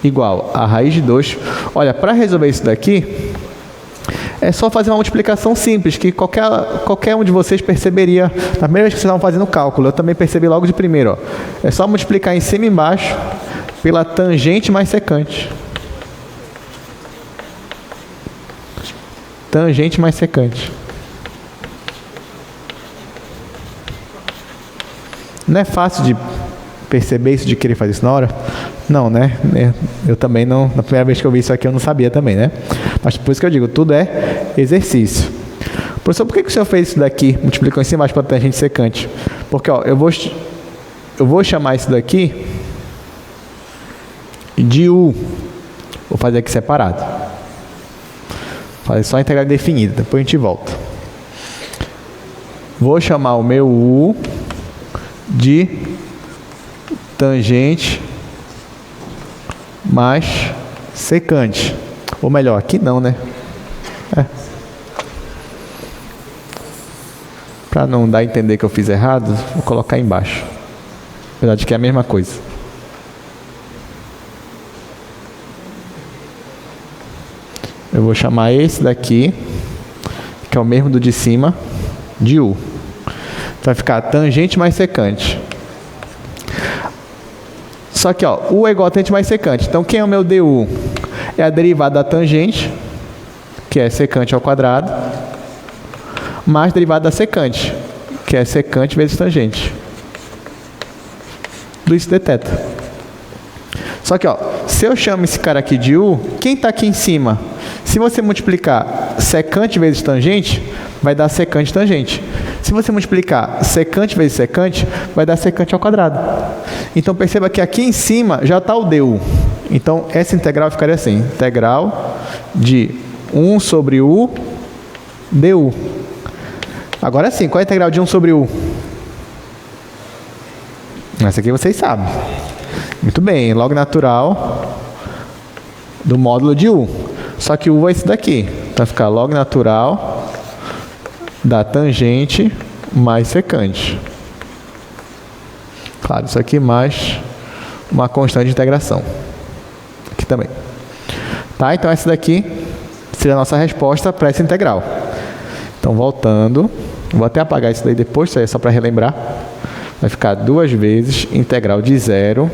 igual a raiz de 2. Olha, para resolver isso daqui, é só fazer uma multiplicação simples, que qualquer um de vocês perceberia na primeira vez que vocês estavam fazendo o cálculo. Eu também percebi logo de primeiro. Ó. É só multiplicar em cima e embaixo pela tangente mais secante. Tangente mais secante. Não é fácil de perceber isso, de querer fazer isso na hora? Não, né? Eu também não. Na primeira vez que eu vi isso aqui, eu não sabia também, né? Mas por isso que eu digo, tudo é exercício. Professor, por que o senhor fez isso daqui? Multiplicou em cima e embaixo para tangente secante. Porque, ó, eu vou chamar isso daqui de U. Vou fazer aqui separado. Vou fazer só a integral definida, depois a gente volta. Vou chamar o meu U de tangente mais secante. Ou melhor, aqui não, né? Para não dar a entender que eu fiz errado, vou colocar embaixo. Apesar de que é a mesma coisa. Eu vou chamar esse daqui, que é o mesmo do de cima, de U. Vai ficar tangente mais secante. Só que, ó, U é igual a tangente mais secante. Então, quem é o meu DU? É a derivada da tangente, que é secante ao quadrado, mais a derivada da secante, que é secante vezes tangente. Tudo isso deteta. Só que, ó, se eu chamo esse cara aqui de U, quem está aqui em cima? Se você multiplicar secante vezes tangente, vai dar secante tangente. Se você multiplicar secante vezes secante, vai dar secante ao quadrado. Então, perceba que aqui em cima já está o du. Então, essa integral ficaria assim. Integral de 1 sobre u du. Agora sim, qual é a integral de 1 sobre u? Essa aqui vocês sabem. Muito bem, log natural do módulo de u. Só que u é esse daqui. Vai ficar log natural da tangente mais secante. Claro, isso aqui mais uma constante de integração. Aqui também. Tá? Então, essa daqui seria a nossa resposta para essa integral. Então, voltando. Vou até apagar isso daí depois, isso aí é só para relembrar. Vai ficar 2 vezes integral de 0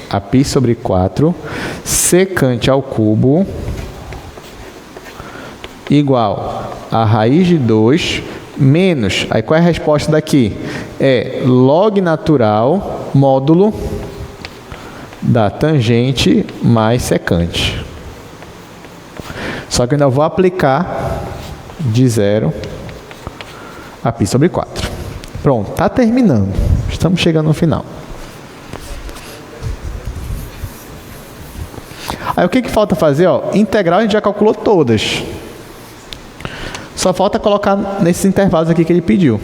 a π sobre 4 secante ao cubo igual a raiz de 2 menos, aí qual é a resposta daqui? É log natural módulo da tangente mais secante. Só que eu ainda vou aplicar de 0 a π sobre 4. Pronto, está terminando. Estamos chegando no final. Aí o que falta fazer? Ó, integral a gente já calculou todas. Só falta colocar nesses intervalos aqui que ele pediu.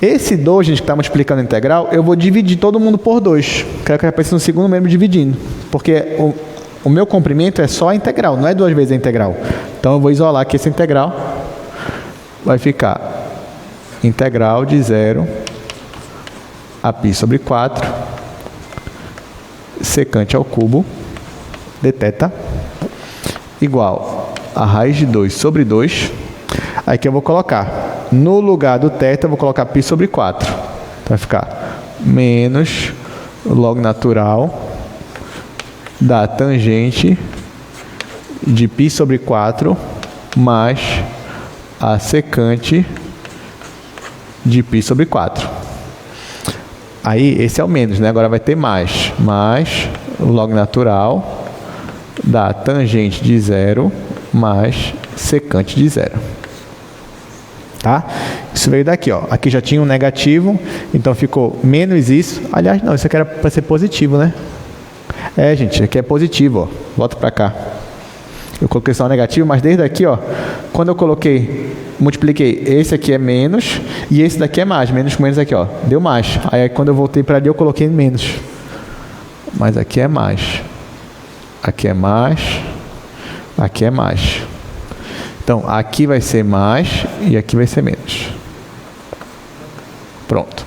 Esse 2, gente, que está multiplicando a integral, eu vou dividir todo mundo por 2. Quero que apareça no segundo membro dividindo. Porque o meu comprimento é só a integral, não é 2 vezes a integral. Então, eu vou isolar aqui essa integral. Vai ficar integral de 0 a π sobre 4 secante ao cubo de θ igual a raiz de 2 sobre 2. Aí que eu vou colocar, no lugar do θ, eu vou colocar π sobre 4. Então, vai ficar menos log natural da tangente de π sobre 4 mais a secante de π sobre 4. Aí, esse é o menos, né? Agora vai ter mais o log natural da tangente de 0 mais secante de 0. Tá? Isso veio daqui, ó. Aqui já tinha um negativo, então ficou menos isso. Aliás, não, isso aqui era para ser positivo, né? É, gente, aqui é positivo, ó. Volta para cá. Eu coloquei só um negativo, mas desde aqui, ó, quando eu multipliquei, esse aqui é menos e esse daqui é mais. Menos com menos aqui, ó, deu mais. Aí quando eu voltei para ali, eu coloquei menos. Mas aqui é mais. Aqui é mais. Aqui é mais. Então, aqui vai ser mais e aqui vai ser menos. Pronto.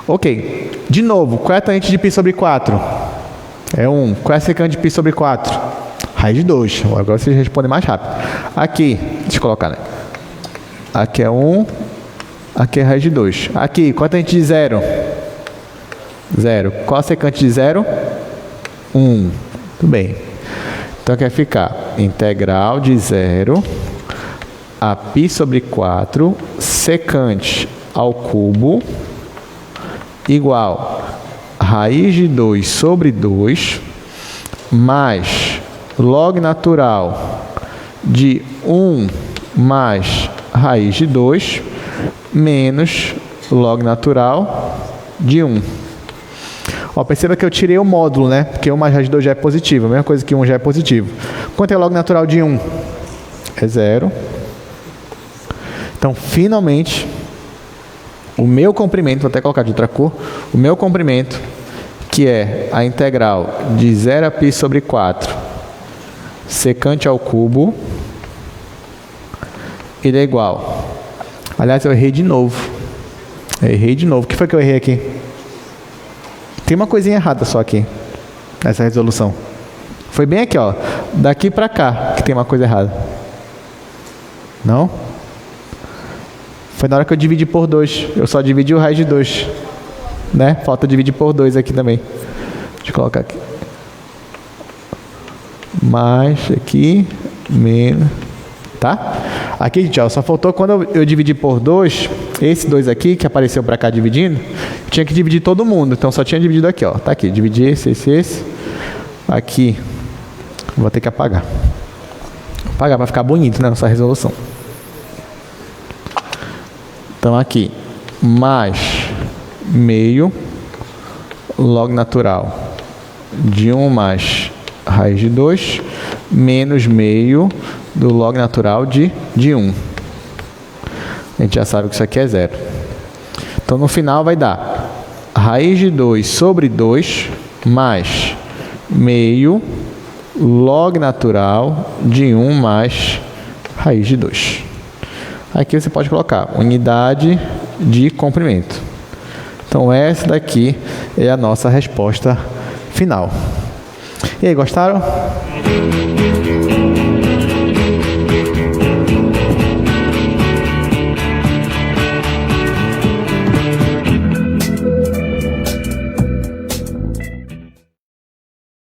Ok. De novo, qual é a tangente de π sobre 4? É 1. Qual é a secante de π sobre 4? Raiz de 2. Agora vocês respondem mais rápido. Aqui, deixa eu colocar, né? Aqui é 1. Aqui é raiz de 2. Aqui, qual é a tangente de 0? 0. Qual a secante de 0? 1. Tudo bem. Então, aqui vai ficar integral de 0 a π sobre 4 secante ao cubo igual a raiz de 2 sobre 2 mais log natural de 1 mais raiz de 2 menos log natural de 1. Ó, perceba que eu tirei o módulo, né? Porque 1 mais raiz de 2 já é positivo, a mesma coisa que 1 já é positivo. Quanto é log natural de 1? É 0. Então, finalmente, o meu comprimento, vou até colocar de outra cor, o meu comprimento, que é a integral de 0 a π sobre 4 secante ao cubo, ele é igual. Aliás, eu errei de novo. O que foi que eu errei aqui? Tem uma coisinha errada só aqui, nessa resolução. Foi bem aqui, ó. Daqui para cá que tem uma coisa errada. Não? Foi na hora que eu dividi por 2. Eu só dividi o raiz de 2. Né? Falta dividir por 2 aqui também. Deixa eu colocar aqui. Mais aqui, menos. Tá? Aqui, gente, ó, só faltou quando eu dividi por 2, esse 2 aqui, que apareceu para cá dividindo, eu tinha que dividir todo mundo. Então, só tinha dividido aqui, ó. Tá aqui, dividi esse. Aqui, vou ter que apagar. Apagar para ficar bonito, né, nossa resolução. Então aqui, mais meio log natural de 1 mais raiz de 2 menos meio do log natural de 1. A gente já sabe que isso aqui é 0. Então no final vai dar raiz de 2 sobre 2 mais meio log natural de 1 mais raiz de 2. Aqui você pode colocar unidade de comprimento. Então essa daqui é a nossa resposta final. E aí, gostaram?